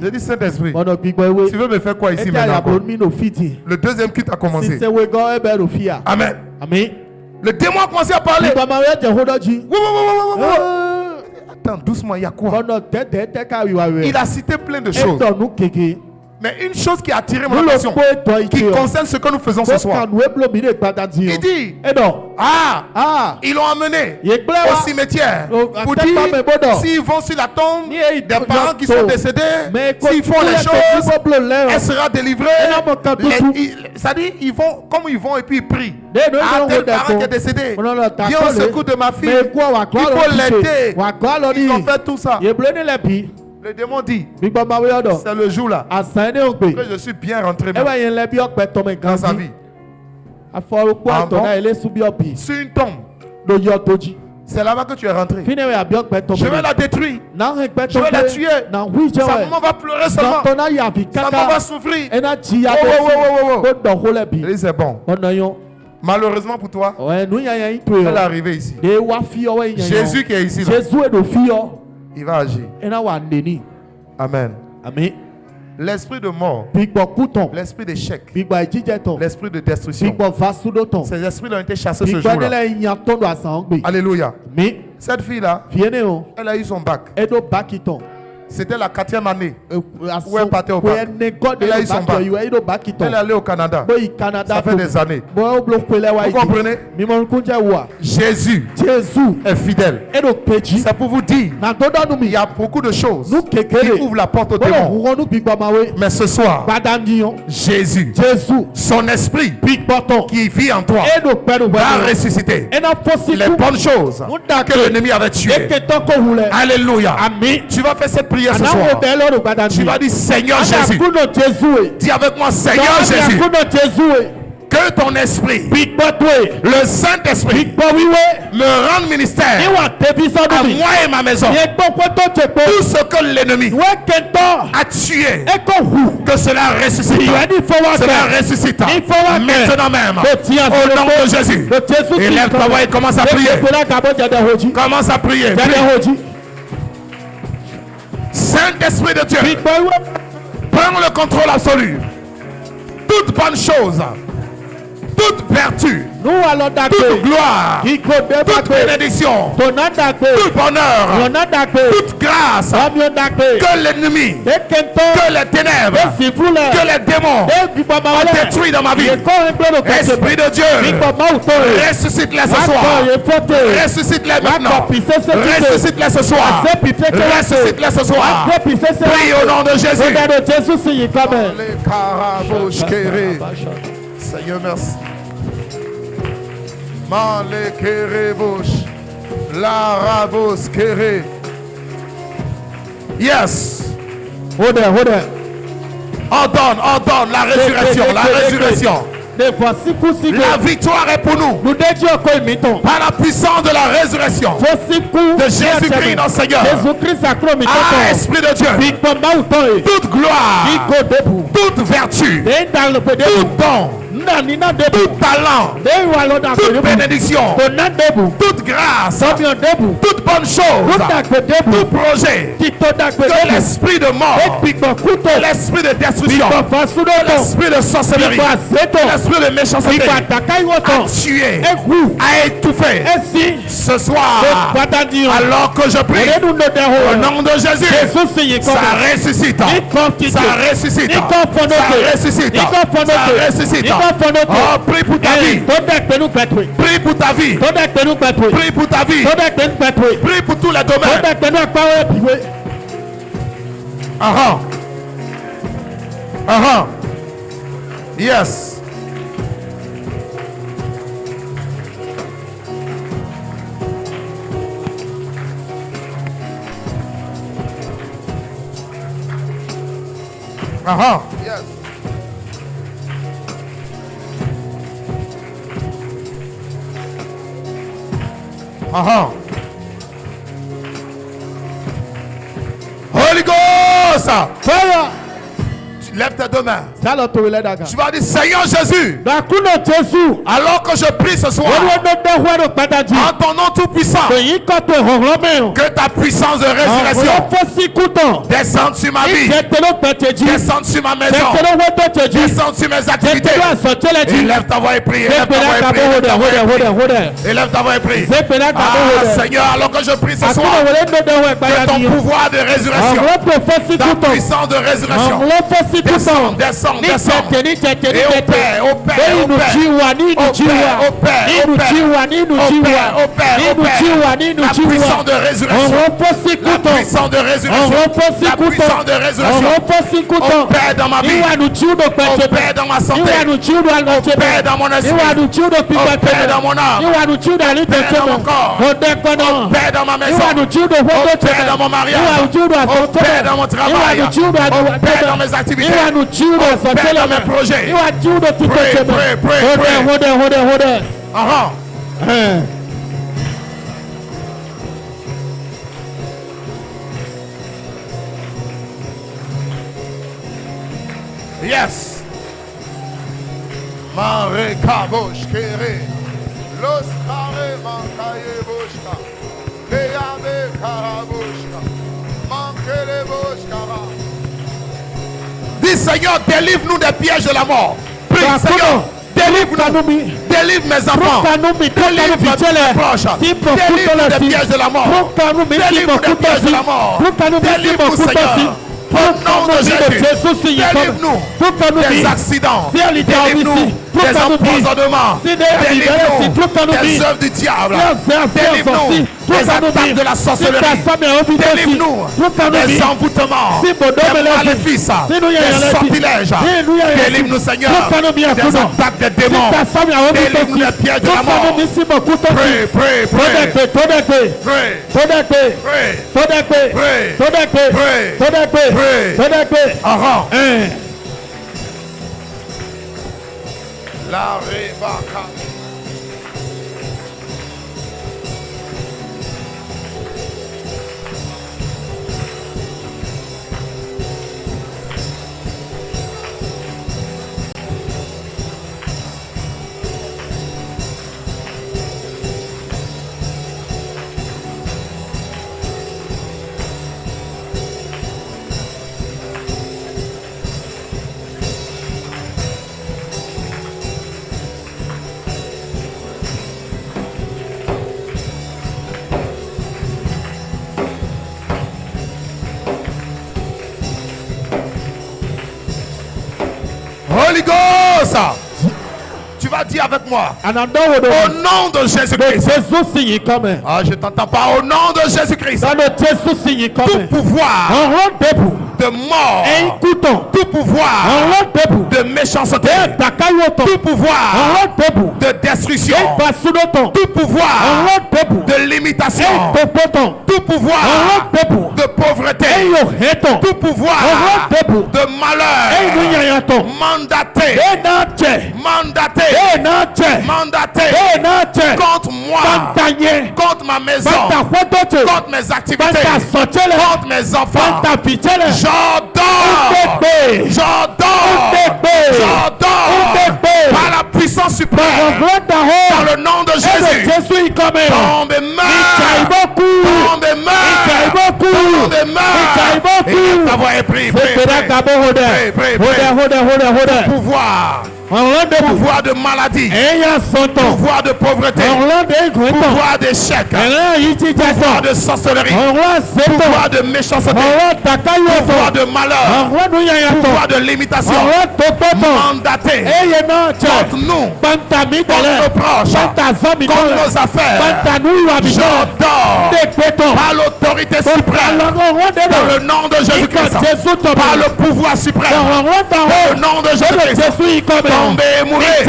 J'ai dit Saint-Esprit, tu veux me faire quoi ici maintenant? Le deuxième culte a commencé. Amen. Le démon a commencé à parler. Attends, doucement, il y a quoi? Il a cité plein de choses. Mais une chose qui a attiré mon attention, qui concerne ce que nous faisons ce soir, il dit, ils l'ont amené au cimetière pour dire, s'ils vont sur la tombe des parents qui sont décédés, s'ils font les choses, elle sera délivrée. C'est-à-dire, ils vont, comme ils vont et puis ils prient. Tel parent qui est décédé, viens au secours de ma fille, il faut l'aider. Ils ont fait tout ça. Le démon dit, c'est le jour là que je suis bien rentré dans sa vie. Sur une tombe, c'est là-bas que tu es rentré. Je vais la détruire. Je vais la tuer. Sa maman va pleurer seulement. Sa maman va souffrir. C'est bon. Malheureusement pour toi, elle est arrivée ici. Jésus qui est ici là, il va agir. Amen. Amen. L'esprit de mort, l'esprit d'échec, l'esprit de destruction, ces esprits ont été chassés ce jour-là. Alléluia. Cette fille-là, elle a eu son bac. C'était la 4e année où elle partait au bac. Elle a eu son bac. Elle est allée au Canada. Ça fait des années. Vous comprenez? Jésus est fidèle. C'est pour vous dire, il y a beaucoup de choses qui ouvrent la porte au démon. Mais ce soir, Jésus, son esprit qui vit en toi, va ressusciter les bonnes choses que l'ennemi avait tuées. Alléluia. Tu vas faire cette prière ce soir. Tu vas dire, Seigneur Jésus. Dis avec moi, Seigneur Jésus. Que ton esprit, le Saint-Esprit, me rende ministère à moi et ma maison. Tout ce que l'ennemi a tué, que cela ressuscite. Cela ressuscite. Maintenant même. Au nom de Jésus. Élève-toi et commence à prier. Commence à prier. Saint-Esprit de Dieu, prends le contrôle absolu. Toute bonne chose, toute vertu, toute gloire, toute bénédiction, tout bonheur, toute grâce que l'ennemi, que les ténèbres, que les démons ont détruit dans ma vie. Esprit de Dieu, ressuscite-les ce soir. Ressuscite-les maintenant. Ressuscite-les ce soir. Ressuscite-les ce soir. Prie au nom de Jésus. Seigneur, merci. Yes. Ordonne la résurrection. La résurrection. La victoire est pour nous. Par la puissance de la résurrection de Jésus-Christ notre Seigneur. Ah, Esprit de Dieu, toute gloire, toute vertu, tout don, tout talent, toute bénédiction, toute grâce, toute bonne chose, tout projet, que l'esprit de mort, l'esprit de destruction, l'esprit de sorcellerie, l'esprit de méchanceté a tué, a étouffé. Ce soir, alors que je prie au nom de Jésus, ça ressuscite, ça ressuscite, ça ressuscite, ça ressuscite. Oh, prie pour ta vie. Prie pour ta vie. Prie pour ta vie. Prie pour tous les domaines. Yes. Yes. Holy Ghost, fire. Lève tes deux mains. Tu vas dire, Seigneur Jésus, alors que je prie ce soir, en ton nom tout puissant, que ta puissance de résurrection descende sur ma vie, descende sur ma maison, descende sur mes activités. Élève ta voix et prie. Élève ta voix et prie. Ah, Seigneur, alors que je prie ce soir, que ton pouvoir de résurrection, ta puissance de résurrection descend. Et la puissance de résurrection, opère dans ma vie, opère dans ma santé, opère dans mon esprit, opère dans mon âme, opère dans mon corps, opère dans ma maison, opère dans mon mariage, opère dans mon travail, opère dans mes activités, opère dans mes projets. Pray. Yes. Mare kabosh kere. Los kare mankaye boshka. Peyame karaboshka. Mankele boshka. Dis Seigneur, délivre-nous des pièges de la mort. Prie Seigneur, délivre-nous. Délivre mes enfants. Délivre mes proches. Délivre des pièges de la mort. Délivre des pièges de la mort. Délivre-nous Seigneur. Au nom de Jésus, délivre-nous des accidents, délivre-nous des empoisonnements, délivre-nous des œuvres du diable, délivre-nous des attaques de la sorcellerie, délivre-nous des envoûtements, des maléfices, des sortilèges, délivre-nous Seigneur des attaques des démons, délivre-nous des pièges de la mort. Pray, pray, pray, pray, pray. La Rebecca. Holy Ghost, tu vas dire avec moi au nom de Jésus-Christ. Ah, je t'entends pas. Au nom de Jésus-Christ, tout pouvoir de mort, tout pouvoir de méchanceté, tout pouvoir de destruction, tout pouvoir de limitation, tout pouvoir de pauvreté, tout pouvoir de malheur mandaté contre moi, contre ma maison, contre mes activités, contre mes enfants. J'adore par la puissance suprême, dans le nom de Jésus. Tombe et ta voix est prise. Pouvoir de maladie, pouvoir de pauvreté, pouvoir d'échec, pouvoir de sorcellerie, pouvoir de méchanceté, pouvoir de malheur, pouvoir de limitation, mandaté contre nous, contre nos proches, contre nos affaires. J'adore par l'autorité suprême, dans le nom de Jésus-Christ, par le pouvoir suprême, dans le nom de Jésus-Christ. Tombez, mourrez.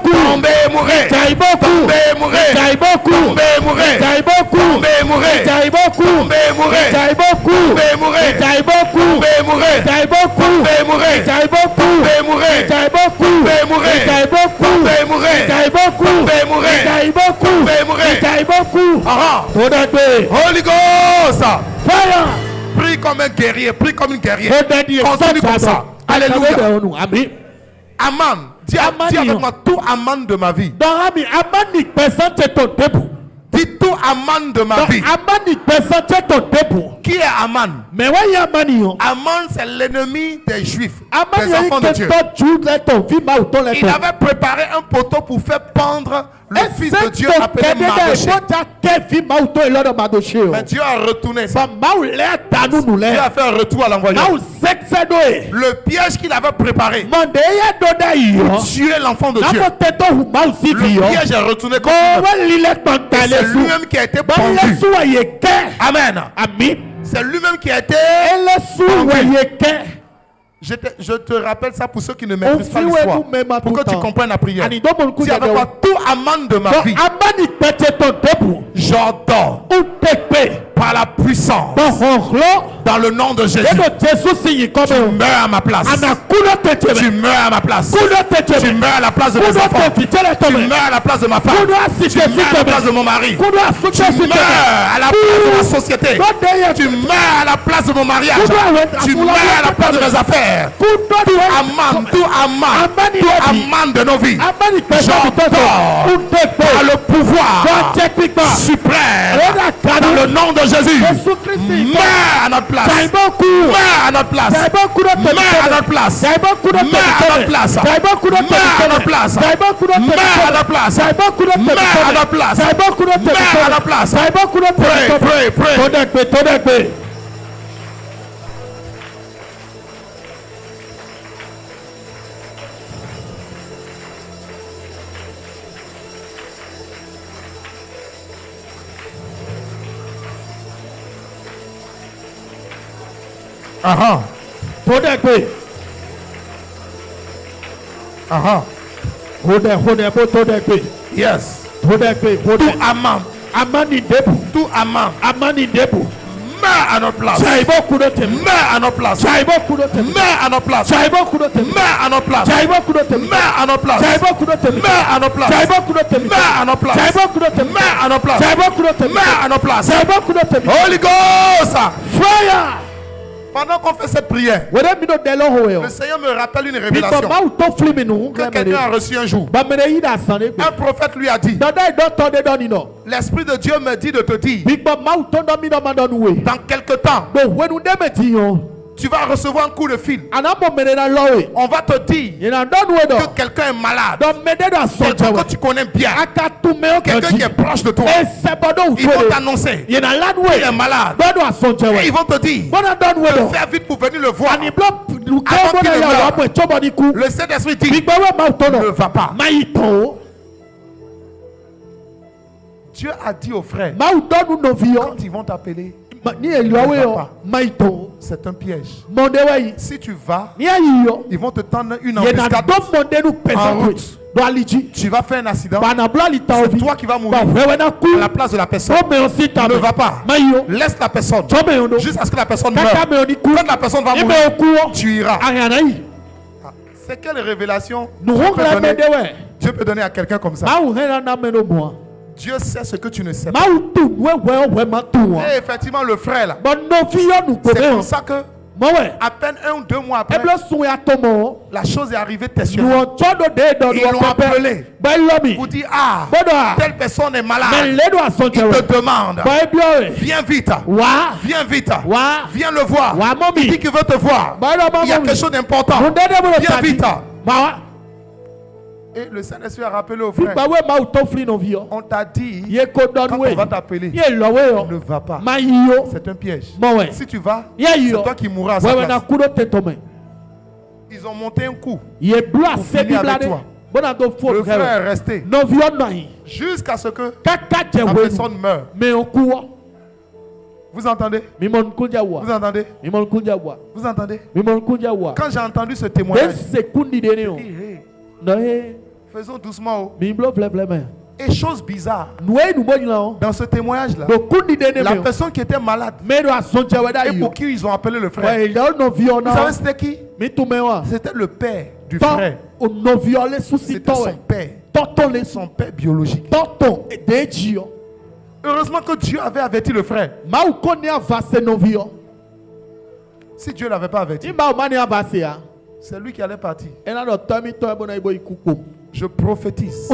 Tombez, mourrez. Tombez, mourrez. Tombez, mourrez. Tombez, mourrez. Tombez, mourrez. Tombez, mourrez. Tombez, mourrez. Tombez, mourrez. Tombez, mourrez. Tombez, mourrez. Tombez, mourrez. Tombez, mourrez. Holy Ghost. Fire. Prie comme un guerrier. Prie comme une guerrière. Continue comme ça. Alléluia. Aman, dis avec moi tout Aman de ma vie. Dis tout Aman de ma vie. Qui est Aman? Aman, c'est l'ennemi des Juifs, des enfants de Dieu. Il avait préparé un poteau pour faire pendre le fils de Dieu appelé Mardochée. Mais Dieu a retourné ça. Dieu a fait un retour à l'envoyeur. Le piège qu'il avait préparé pour tuer l'enfant de Dieu, le piège est retourné contre lui. C'est lui-même qui a été pendu. Amen. C'est lui-même qui a été pendu. Je te rappelle ça pour ceux qui ne maîtrisent pas l'histoire, pour que tu comprennes la prière. Si avec moi tout Aman de ma vie, j'entends par la puissance, dans le nom de Jésus, tu meurs à ma place. Tu meurs à ma place. Tu meurs à la place de mes enfants. Tu meurs à la place de ma femme. Tu meurs à la place de mon mari. Tu meurs à la place de ma société. Tu meurs à la place de mon mariage. Tu meurs à la place de mes affaires. Tout Aman de nos vies, j'entends par le pouvoir suprême, dans le nom de Jésus. Meurs à notre place. Meurs à notre place. Meurs à notre place. Meurs à notre place. Meurs à notre place. Meurs à notre place. Meurs à notre place. Meurs à notre place. Pray, pray. Yes. Tout Amman. Tout Amman. Meurs à notre place. Meurs à notre place. Meurs à notre place. Meurs à notre place. Meurs à notre place. Meurs à notre place. Meurs à notre place. Meurs à notre place. Meurs à notre place. Holy Ghost. Fire. Pendant qu'on fait cette prière, le Seigneur me rappelle une révélation que quelqu'un a reçu un jour. Un prophète lui a dit, l'Esprit de Dieu me dit de te dire, dans quelque temps, tu vas recevoir un coup de fil. On va te dire que quelqu'un est malade. Quelqu'un que tu connais bien. Quelqu'un qui est proche de toi. Ils vont t'annoncer qu'il est malade. Et ils vont te dire de faire vite pour venir le voir. Avant qu'il ne meure. Le Saint-Esprit dit ne va pas. Dieu a dit aux frères, quand ils vont t'appeler, c'est un piège. Si tu vas, ils vont te tendre une embuscade en route. Tu vas faire un accident. C'est toi qui vas mourir à la place de la personne. Ne va pas. Laisse la personne jusqu'à ce que la personne meure. Quand la personne va mourir, tu iras. C'est quelle révélation Dieu peut donner à quelqu'un comme ça? Dieu sait ce que tu ne sais pas. Et effectivement, le frère là, c'est comme ça que à peine 1 ou 2 mois après, la chose est arrivée textuellement. Ils l'ont appelé pour dire, telle personne est malade. Il te demande, viens vite. Viens vite. Viens le voir. Il dit qu'il veut te voir. Il y a quelque chose d'important. Viens vite. Et le Saint-Esprit a rappelé au frère, on t'a dit, quand on va t'appeler, ne va pas. C'est un piège. Si tu vas, c'est toi qui mourras à sa place. Ils ont monté un coup pour finir avec toi. Le frère est resté jusqu'à ce que la personne meure. Vous entendez? Vous entendez? Vous entendez? Quand j'ai entendu ce témoignage, faisons doucement. Et chose bizarre, dans ce témoignage-là, la personne qui était malade et pour qui ils ont appelé le frère, vous savez c'était qui? C'était le père du frère. C'était son père biologique. Heureusement que Dieu avait averti le frère. Si Dieu ne l'avait pas averti, c'est lui qui allait partir. Je prophétise.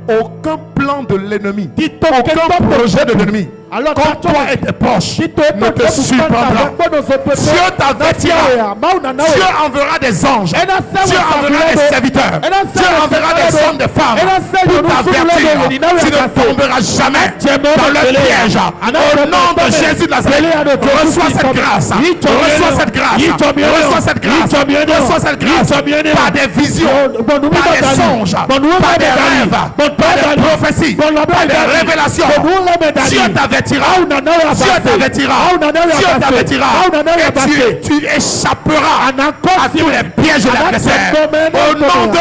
Aucun plan de l'ennemi, aucun projet de l'ennemi contre toi et tes proches ne te surprendra. Dieu t'avertira. Dieu enverra des anges. Dieu enverra des serviteurs. Dieu enverra des hommes, des femmes pour t'avertir. Tu ne tomberas jamais dans le piège. Au nom de Jésus de Nazareth, reçois cette grâce. Reçois cette grâce. Reçois cette grâce. Reçois cette grâce. Par des visions, par des songes, par des rêves, par des prophéties, par des révélations. Dieu t'avertira. Dieu t'avertira. Dieu t'avertira. Et tu échapperas à tous les pièges de l'adversaire. Au nom de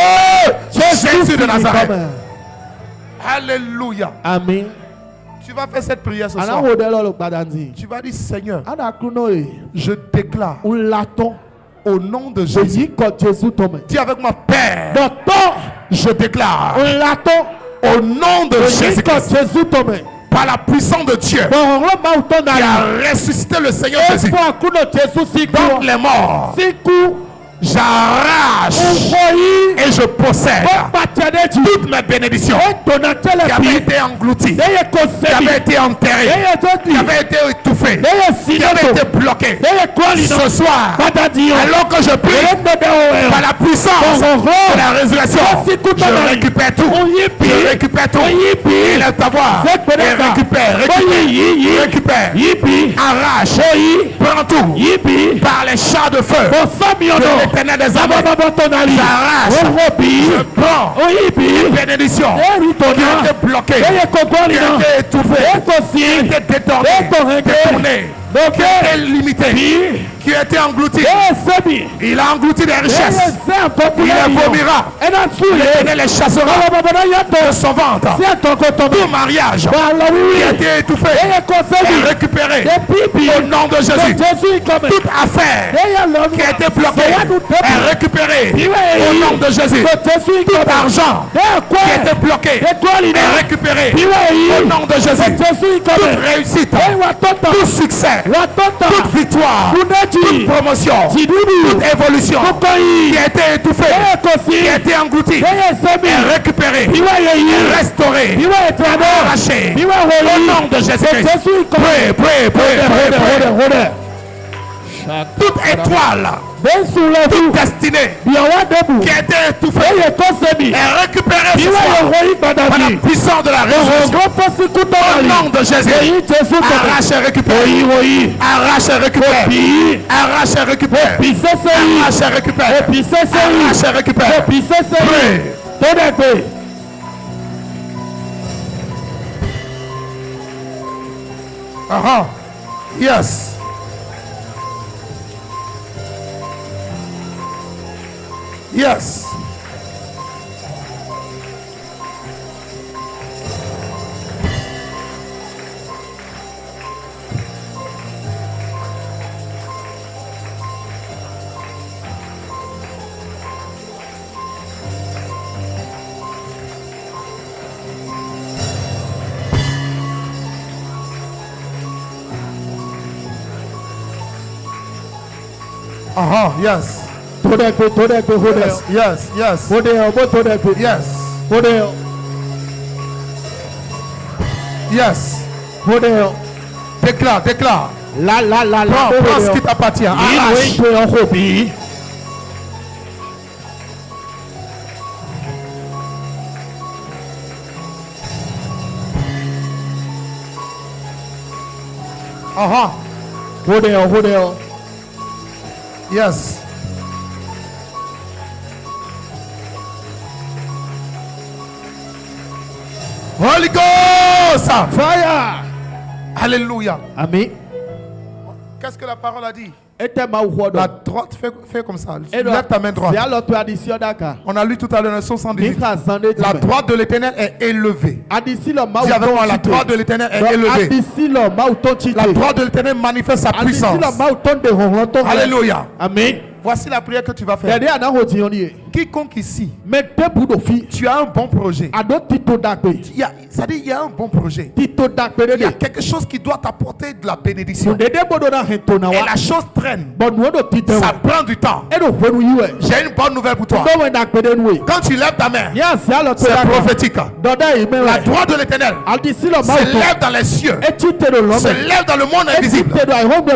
Jésus de Nazareth. Alléluia. Amen. Tu vas faire cette prière ce soir. Tu vas dire, Seigneur, je déclare au nom de Jésus. Dis avec moi, Père, je déclare au nom de Jésus, par la puissance de Dieu qui a ressuscité le Seigneur Jésus donc les morts, j'arrache et je possède toutes mes bénédictions qui avaient été englouties, qui avaient été enterrées, qui avaient été étouffées, qui avaient été bloquées. Ce soir, alors que je prie par la puissance de la résurrection, je récupère tout. Je récupère tout. Élève ta voix et récupère, arrache, prends tout par les chars de feu de l'Éternel des armées. J'arrache, je prends une bénédiction qui a été bloquée, qui a été étouffée, qui a été détournée, qui a été limitée, qui a été englouti. Il a englouti des richesses. Il les vomira. L'Éternel les chassera de son ventre. Tout mariage qui a été étouffé et récupéré au nom de Jésus. Toute affaire qui a été bloquée est récupérée au nom de Jésus. Tout argent qui a été bloqué est récupéré au nom de Jésus. Toute réussite, tout succès, toute victoire, toute promotion, toute évolution qui a été étouffée, qui a été engloutie, est récupérée, est restaurée, arrachée au nom de Jésus. Prie. Toute étoile, toute destinée qui a été étouffée est récupérée ce soir par la puissance de la résurrection. Au nom de Jésus, arrache et récupère. Arrache et récupère. Arrache et récupère. Arrache et récupère. Arrache et récupère. Prie. Yes. Yes. Yes. Yes. Déclare. Prends ce qui t'appartient. Arrache. Yes. Holy Ghost, fire. Alléluia. Amen. Qu'est-ce que la parole a dit? La droite, fais comme ça. Lève ta main droite. On a lu tout à l'heure dans le 78. La droite de l'Éternel est élevée. Dis avec moi, la droite de l'Éternel est élevée. La droite de l'Éternel manifeste sa puissance. Alléluia. Amen. Voici la prière que tu vas faire. Quiconque ici, tu as un bon projet. C'est-à-dire, il y a un bon projet. Il y a quelque chose qui doit t'apporter de la bénédiction. Et la chose traîne. Ça prend du temps. J'ai une bonne nouvelle pour toi. Quand tu lèves ta main, c'est prophétique. La droite de l'Éternel se lève dans les cieux, se lève dans le monde invisible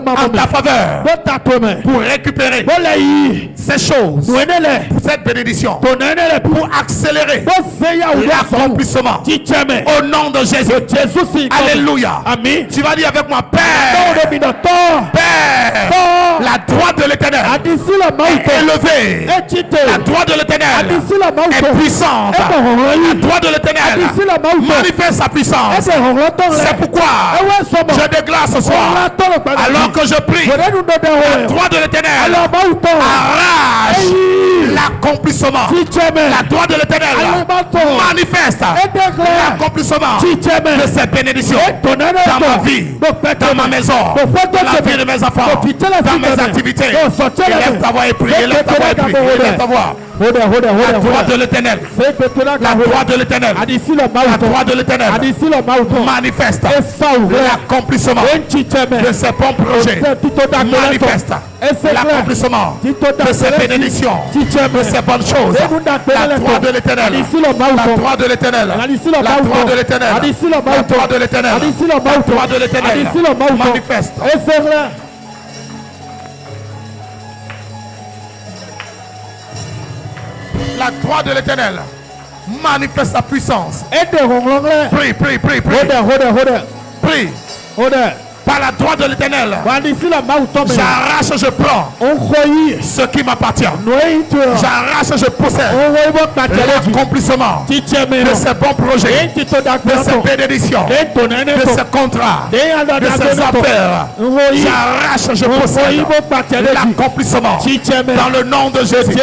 en ta faveur pour récupérer ces choses, pour cette bénédiction, pour accélérer l'accomplissement au nom de Jésus. Alléluia. Amen. Tu vas dire avec moi, Père, la droite de l'Éternel est élevée. La droite de l'Éternel est puissante. La droite de l'Éternel manifeste sa puissance. C'est pourquoi je déclare ce soir, alors que je prie, la droite de l'Éternel arrache l'accomplissement. La droite de l'Éternel manifeste l'accomplissement de ces bénédictions dans ma vie, dans ma maison, dans la vie de mes enfants, dans mes activités. Élève ta voix et prie. Élève ta voix et prie. Élève ta voix. La droite de l'Éternel. La droite de l'Éternel. La droite de l'Éternel manifeste l'accomplissement de ces bons projets. Manifeste l'accomplissement de ces bénédictions, de ces bonnes choses. La droite de l'Éternel, la droite de l'Éternel, la droite de l'Éternel, la droite de l'Éternel, la droite de l'Éternel manifeste. Et c'est vrai. La droite de l'Éternel manifeste sa puissance. Prie, prie, prie, prie. Prie. Par la droite de l'Éternel, j'arrache, je prends ce qui m'appartient. J'arrache, je possède l'accomplissement de ces bons projets, de ces bénédictions, de ces contrats, de ces affaires. J'arrache, je possède l'accomplissement dans le nom de Jésus.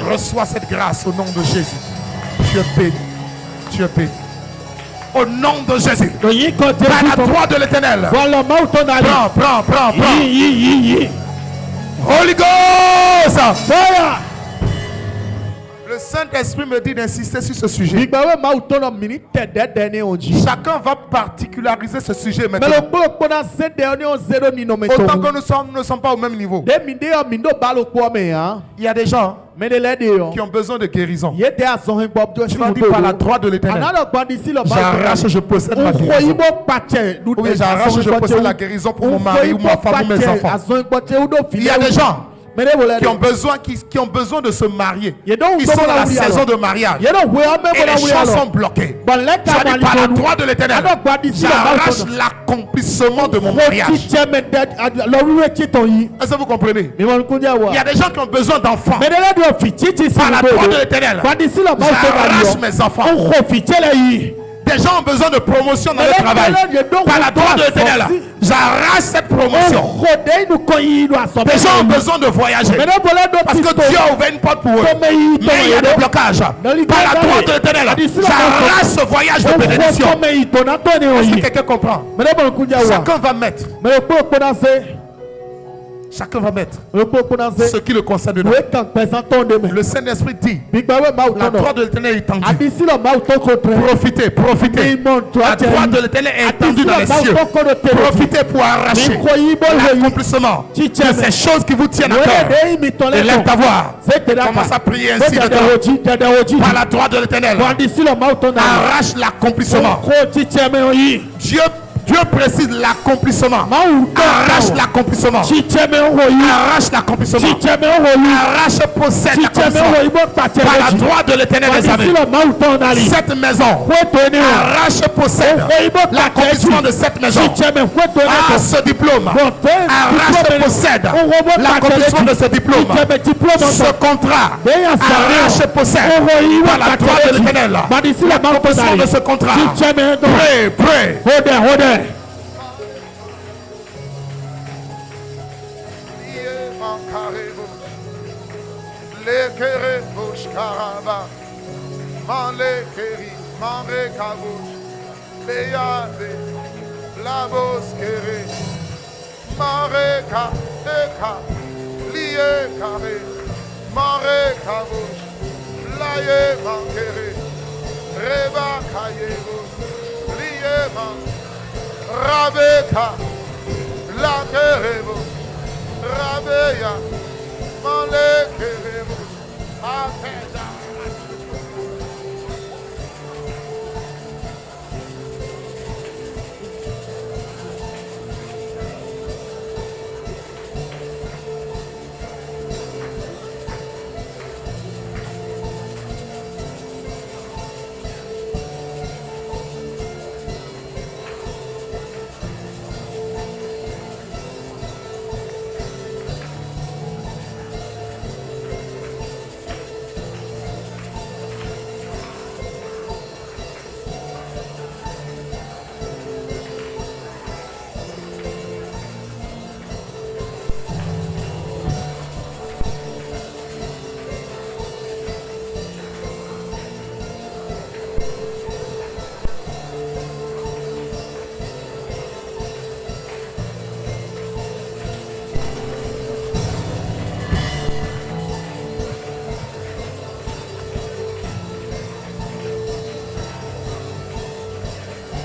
Reçois cette grâce au nom de Jésus. Tu es béni. Tu es béni. Au nom de Jésus. Par la droite de l'Éternel. Prends. Holy Ghost. Le Saint-Esprit me dit d'insister sur ce sujet. Chacun va particulariser ce sujet maintenant. Autant que nous ne sommes pas au même niveau. Il y a des gens qui ont besoin de guérison. Tu vas dire par la droite de l'Éternel. J'arrache, je possède la guérison. Ou bien j'arrache, je possède la guérison pour mon mari ou ma femme ou mes enfants. Il y a des gens qui ont besoin de se marier. Ils sont dans la saison de mariage. Et les choses sont bloquées. Je dis par la droite de l'Éternel, j'arrache l'accomplissement de mon mariage. Est-ce que vous comprenez? Il y a des gens qui ont besoin d'enfants. Par la droite de l'Éternel, j'arrache mes enfants. Des gens ont besoin de promotion dans le travail. Par la droite de l'Éternel, j'arrache cette promotion. Des gens ont besoin de voyager. Parce que Dieu a ouvert une porte pour eux. Mais il y a des blocages. Par la droite de l'Éternel, j'arrache ce voyage de bénédiction. Est-ce que quelqu'un comprend? Chacun va mettre. Chacun va mettre ce qui le concerne dedans. Le Saint-Esprit dit, la droite de l'Éternel est étendue. Profitez. La droite de l'Éternel est étendue dans les cieux. Profitez pour arracher l'accomplissement de ces choses qui vous tiennent à cœur. Et lève ta voix. Commence à prier ainsi dedans. Par la droite de l'Éternel, arrache l'accomplissement. Dieu précise l'accomplissement. Arrache l'accomplissement. Arrache l'accomplissement. Arrache, possède l'accomplissement. Par la droite de l'Éternel des armées. Cette maison. Arrache, possède l'accomplissement de cette maison. Ah, ce diplôme. Arrache, possède l'accomplissement de ce diplôme. Ce contrat. Arrache, possède par la droite de l'Éternel l'accomplissement de ce contrat. Pray. Lekere bush karaba, malekeri, mamekabush, leyade, labos kere, mareka, eka, liye kare, marekabush, laye mankere, reba kayebush, liye man, rabeka, lakerebo, rabeya.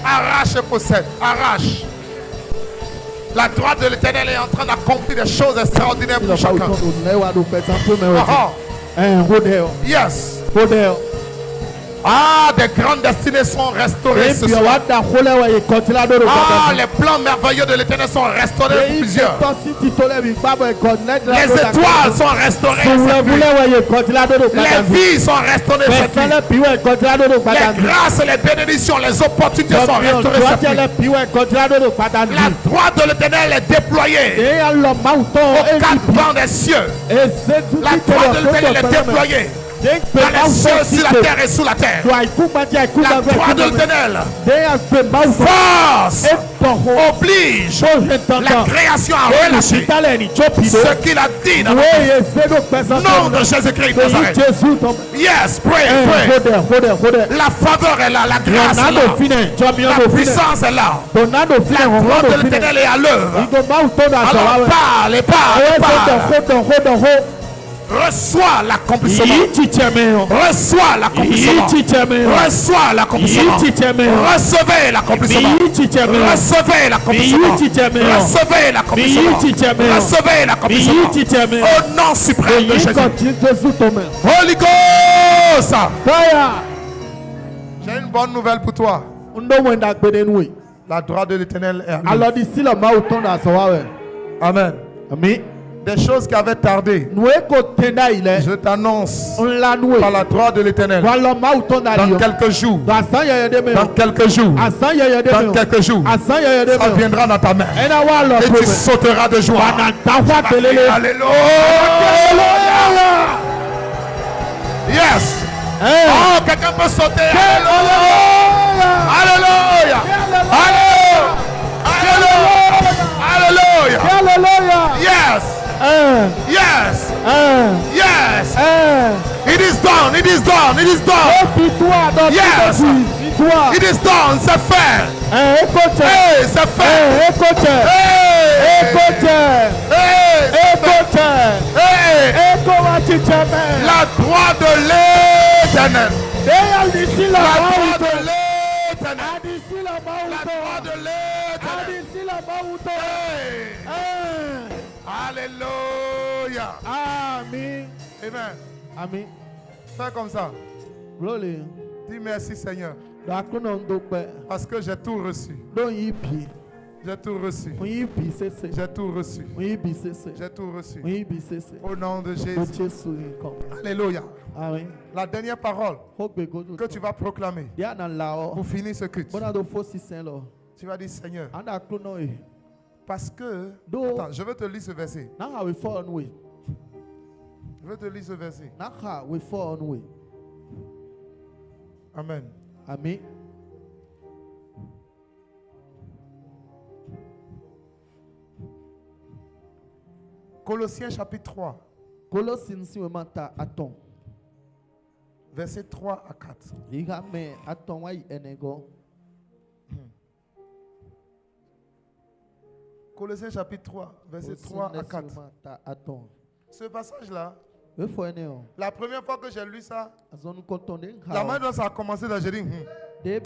Arrache et possède. Arrache. La droite de l'Éternel est en train d'accomplir des choses extraordinaires pour chacun. Yes. Ah, des grandes destinées sont restaurées ce soir. Ah, les plans merveilleux de l'Éternel sont restaurés pour plusieurs. Les étoiles sont restaurées. Les vies sont restaurées. Les grâces, les bénédictions, les opportunités sont restaurées. La droite de l'Éternel est déployée aux quatre vents des cieux. La droite de l'Éternel est déployée dans les cieux, sur la terre et sous la terre. La droite de l'Éternel force, oblige la création à relâcher ce qu'il a dit dans le nom de Jésus-Christ de Nazareth. Yes, pray, pray. La faveur est là, la grâce est là, la puissance est là. La droite de l'Éternel est à l'œuvre. Alors parle, parle. Reçois l'accomplissement. Reçois l'accomplissement. Reçois l'accomplissement. Recevez l'accomplissement. Recevez l'accomplissement. Recevez l'accomplissement. Recevez l'accomplissement. Au nom suprême de Jésus. Holy Ghost. J'ai une bonne nouvelle pour toi. La droite de l'Éternel est à l'œuvre. Amen. Amen. Des choses qui avaient tardé, je t'annonce par la droite de l'Éternel, dans quelques jours, dans quelques jours, dans quelques jours, ça viendra dans ta main et tu sauteras de joie. Alléluia. Yes. Oh, quelqu'un peut sauter. Alléluia. Alléluia. Alléluia. Alléluia. Yes. Yes. Yes. It is done. It is done. It is done. Yes. It is done. C'est fait. Hey, c'est fait. La droite de l'Éternel. La droite de l'Éternel. La droite de l'Éternel. Alléluia. Amen. Amen. Amen. Fais comme ça. Dis merci Seigneur. Parce que j'ai tout reçu. J'ai tout reçu. J'ai tout reçu. J'ai tout reçu. Au nom de Jésus. Alléluia. La dernière parole que tu vas proclamer pour finir ce culte. Tu vas dire Seigneur. Parce que, attends, je veux te lire ce verset. Je veux te lire ce verset. Amen. Amen. Colossiens chapitre 3. Verset 3 à 4. Colossiens chapitre 3, verset 3 à 4. Ce passage-là, la première fois que j'ai lu ça, la main dont ça a commencé, j'ai dit, quelle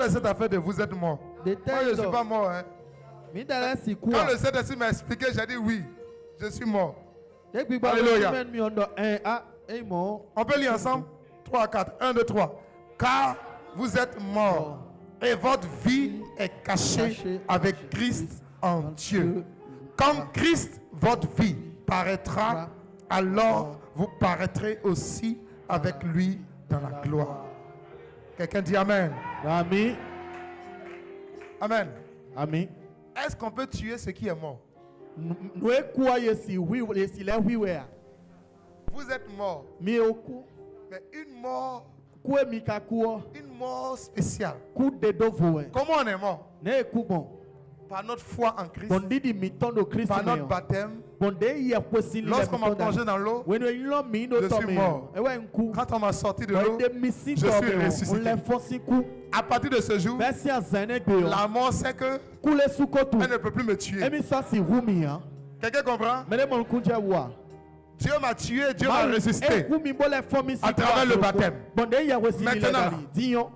est cette affaire de vous êtes mort? Moi, je ne suis pas mort. Hein. Quand le Saint-Esprit m'a expliqué, j'ai dit oui, je suis mort. Alléluia. On peut lire ensemble 3 à 4. 1, 2, 3. Car vous êtes morts et votre vie est cachée avec Christ en Dieu. Quand Christ, votre vie, paraîtra, alors vous paraîtrez aussi avec lui dans la gloire. Quelqu'un dit Amen. Amen. Amen. Amen. Est-ce qu'on peut tuer ce qui est mort? Vous êtes mort. Mais une mort spéciale. Comment on est mort? Par notre foi en Christ. Par notre baptême. Lorsqu'on m'a plongé dans l'eau, je suis mort. Quand on m'a sorti de l'eau, je suis ressuscité. À partir de ce jour, la mort sait que elle ne peut plus me tuer. Quelqu'un comprend? Dieu m'a tué, Dieu m'a résisté à travers le baptême. Maintenant,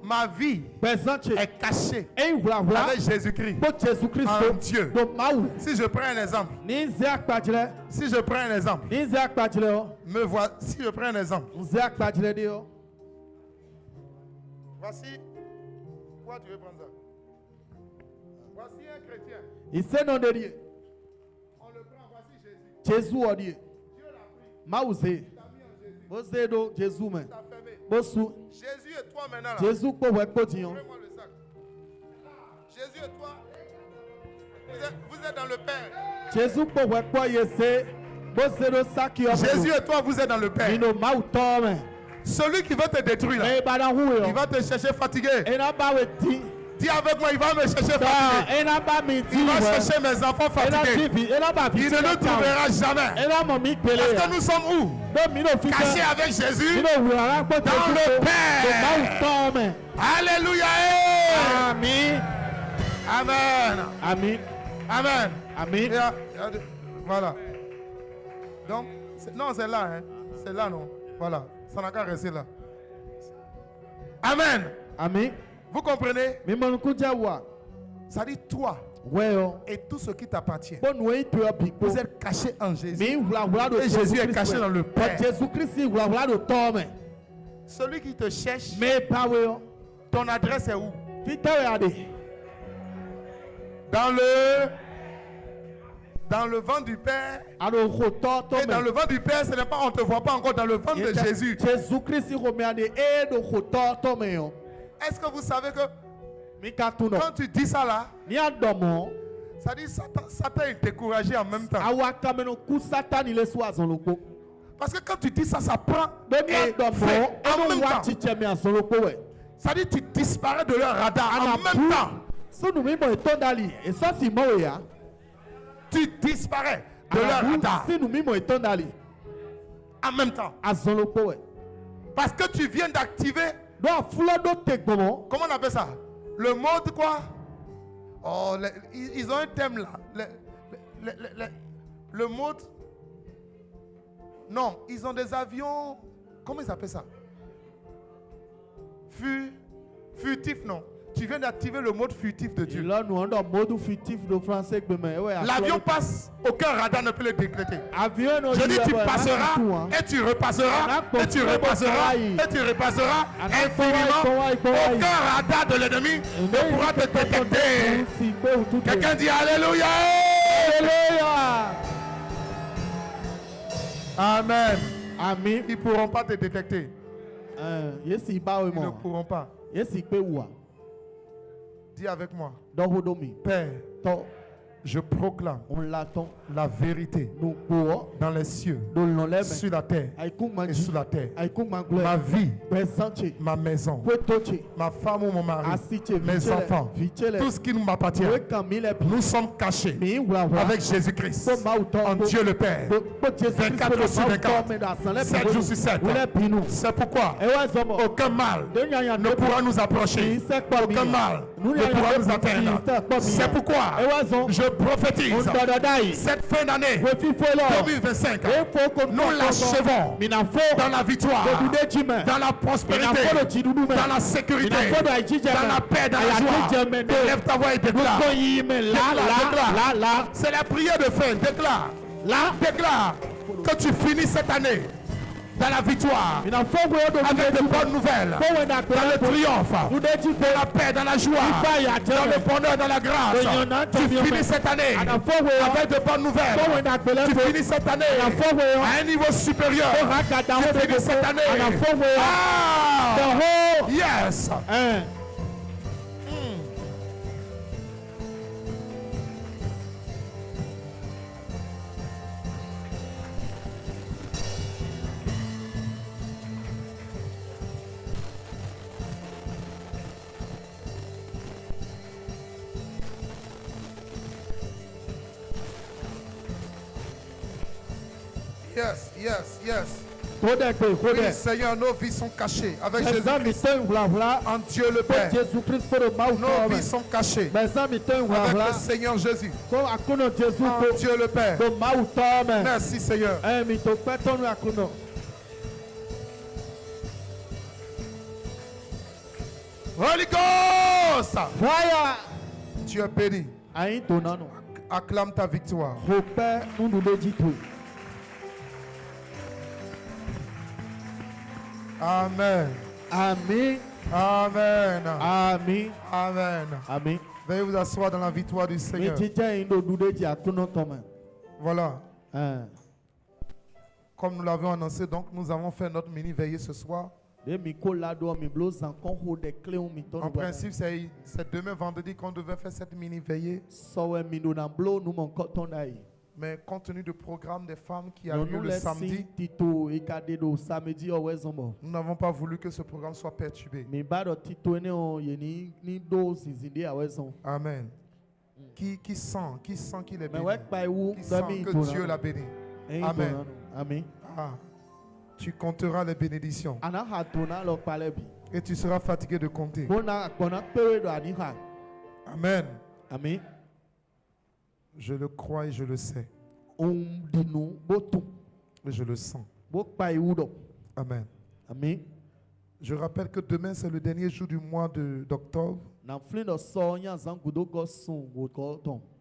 ma vie est cachée avec Jésus-Christ en Dieu. Si je prends un exemple, si je prends un exemple, me vois, si je prends un exemple, voici, pourquoi tu veux prendre ça? Voici un chrétien. On le prend, voici Jésus. Dieu l'a pris. Jésus et toi maintenant là. Ouvrez-moi le sac. Jésus et toi, vous êtes dans le Père. Jésus et toi, vous êtes dans le Père. Celui qui va te détruire, là, il va te chercher fatigué. Dis avec moi, il va me chercher fatigué. Il va chercher mes enfants fatigués. Il ne nous trouvera jamais. Parce que nous sommes où? Cachés avec Jésus dans le Père. Alléluia. Amen. Amen. Amen. Amen. Amen. Voilà. Donc, non, c'est là. Hein. C'est là, non. Voilà. Ça n'a qu'à rester là. Amen. Amen. Vous comprenez? Ça dit toi et tout ce qui t'appartient. Vous êtes cachés en Jésus. Et Jésus est caché dans le Père. Celui qui te cherche, ton adresse est où? Dans le ventre du Père. Et dans le ventre du Père, ce n'est pas, on ne te voit pas encore dans le ventre de Jésus. Est-ce que vous savez que quand tu dis ça là, ça dit Satan est découragé en même temps. Parce que quand tu dis ça, ça prend et fait en même temps. Ça dit tu disparais de leur radar en même temps. Tu disparais de leur radar en même temps. Parce que tu viens d'activer. Comment on appelle ça? Le mode quoi? Oh, ils ont un thème là. Le mode. Non, ils ont des avions. Comment ils appellent ça? Furtif, non. Tu viens d'activer le mode furtif de Dieu. L'avion passe, aucun radar ne peut le décréter. Je dis tu passeras et tu repasseras et tu repasseras et tu repasseras infiniment. Aucun radar de l'ennemi ne pourra te détecter. Quelqu'un dit Alléluia. Alléluia. Amen. Amen. Ils ne pourront pas te détecter. Ils ne pourront pas. Dis avec moi. Père, je proclame la vérité dans les cieux, sur la terre et sous la terre. Ma vie, ma maison, ma femme ou mon mari, mes enfants, tout ce qui nous m'appartient, nous sommes cachés avec Jésus-Christ en Dieu le Père. 24 jours sur 24, 7 jours sur 7. C'est pourquoi aucun mal ne pourra nous approcher. Aucun mal ne pourra nous atteindre. C'est pourquoi je prophétise cette fin d'année 2025. Nous l'achevons dans la victoire, dans la prospérité, dans la sécurité, dans la paix, dans la joie. Lève ta voix et déclare. C'est la prière de fin. Déclare que tu finis cette année dans la victoire, avec de bonnes nouvelles, dans le triomphe, dans la paix, dans la joie, dans le bonheur, dans la grâce. Tu finis cette année avec de bonnes nouvelles. Tu finis cette année à un niveau supérieur. Tu finis cette année. Ah! Yes! Yes, yes, yes. Oui, Oui, Seigneur, nos vies sont cachées avec Jésus-Christ en Dieu le Père. Nos vies sont cachées avec le Seigneur Jésus en Dieu le Père. Merci Seigneur. Holy Ghost. Fire. Tu es béni. Acclame ta victoire. Amen. Amen. Amen. Amen. Amen. Amen. Veuillez vous asseoir dans la victoire du Seigneur. Voilà. Comme nous l'avons annoncé, donc nous avons fait notre mini veillée ce soir. En principe, c'est demain vendredi qu'on devait faire cette mini veillée. Mais compte tenu du programme des femmes qui a lieu le samedi, nous n'avons pas voulu que ce programme soit perturbé. Amen. Qui sent qu'il est béni? Qui sent que Dieu l'a béni? Amen. Amen. Ah, tu compteras les bénédictions. Et tu seras fatigué de compter. Amen. Amen. Je le crois et je le sais. Et je le sens. Amen. Amen. Je rappelle que demain c'est le dernier jour du mois d'octobre.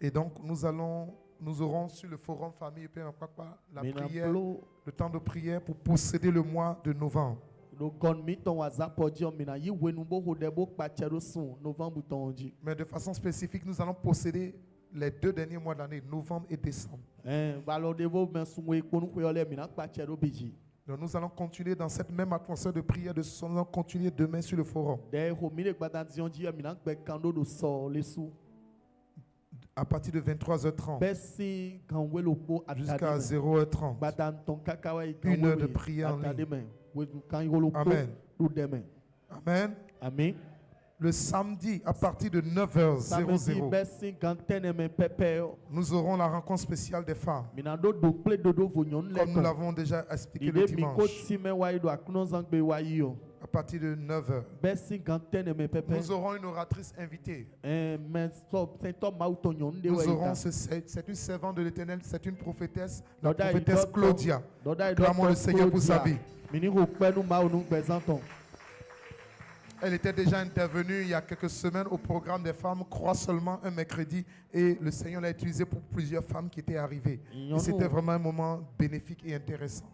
Et donc nous aurons sur le forum famille la prière, le temps de prière pour posséder le mois de novembre. Mais de façon spécifique, nous allons posséder les 2 derniers mois de l'année, novembre et décembre. Donc nous allons continuer dans cette même atmosphère de prière de ce soir. Nous allons continuer demain sur le forum. À partir de 23h30 jusqu'à 0h30. 1 heure de prière en ligne. Amen. Amen. Amen. Le samedi, à partir de 9h00, nous aurons la rencontre spéciale des femmes. Comme nous l'avons déjà expliqué le dimanche. À partir de 9h. Nous aurons une oratrice invitée. Nous aurons, c'est une servante de l'Éternel, c'est une prophétesse, la prophétesse Claudia. Clamons le Seigneur pour sa vie. Elle était déjà intervenue il y a quelques semaines au programme des femmes Crois seulement un mercredi et le Seigneur l'a utilisé pour plusieurs femmes qui étaient arrivées. Et c'était vraiment un moment bénéfique et intéressant.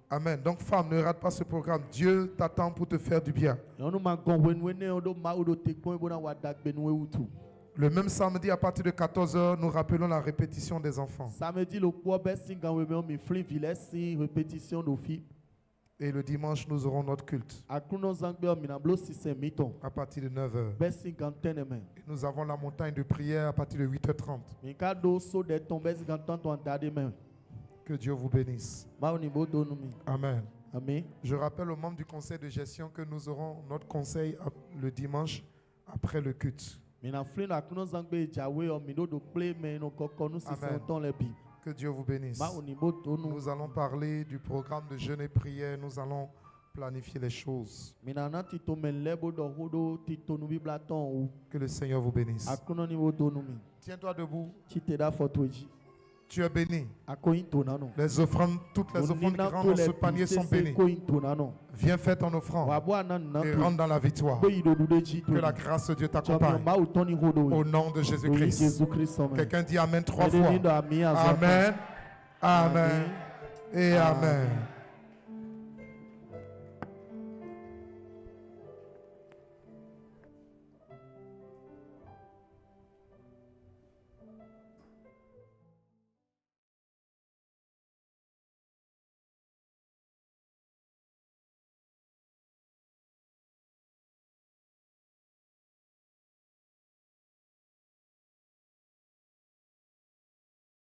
Amen. Donc femme, ne rate pas ce programme. Dieu t'attend pour te faire du bien. Le même samedi à partir de 14h, nous rappelons la répétition des enfants. Et le dimanche, nous aurons notre culte. À partir de 9h. Et nous avons la montagne de prière à partir de 8h30. Que Dieu vous bénisse. Amen. Amen. Je rappelle aux membres du conseil de gestion que nous aurons notre conseil le dimanche après le culte. Amen. Que Dieu vous bénisse. Nous allons parler du programme de jeûne et prière. Nous allons planifier les choses. Que le Seigneur vous bénisse. Tiens-toi debout. Tu es béni. Les offrandes, toutes les offrandes qui rentrent dans ce panier sont bénies. Viens faire ton offrande et rentre dans la victoire. Que la grâce de Dieu t'accompagne. Au nom de Jésus-Christ. Quelqu'un dit Amen 3 fois. Amen. Amen. Et Amen.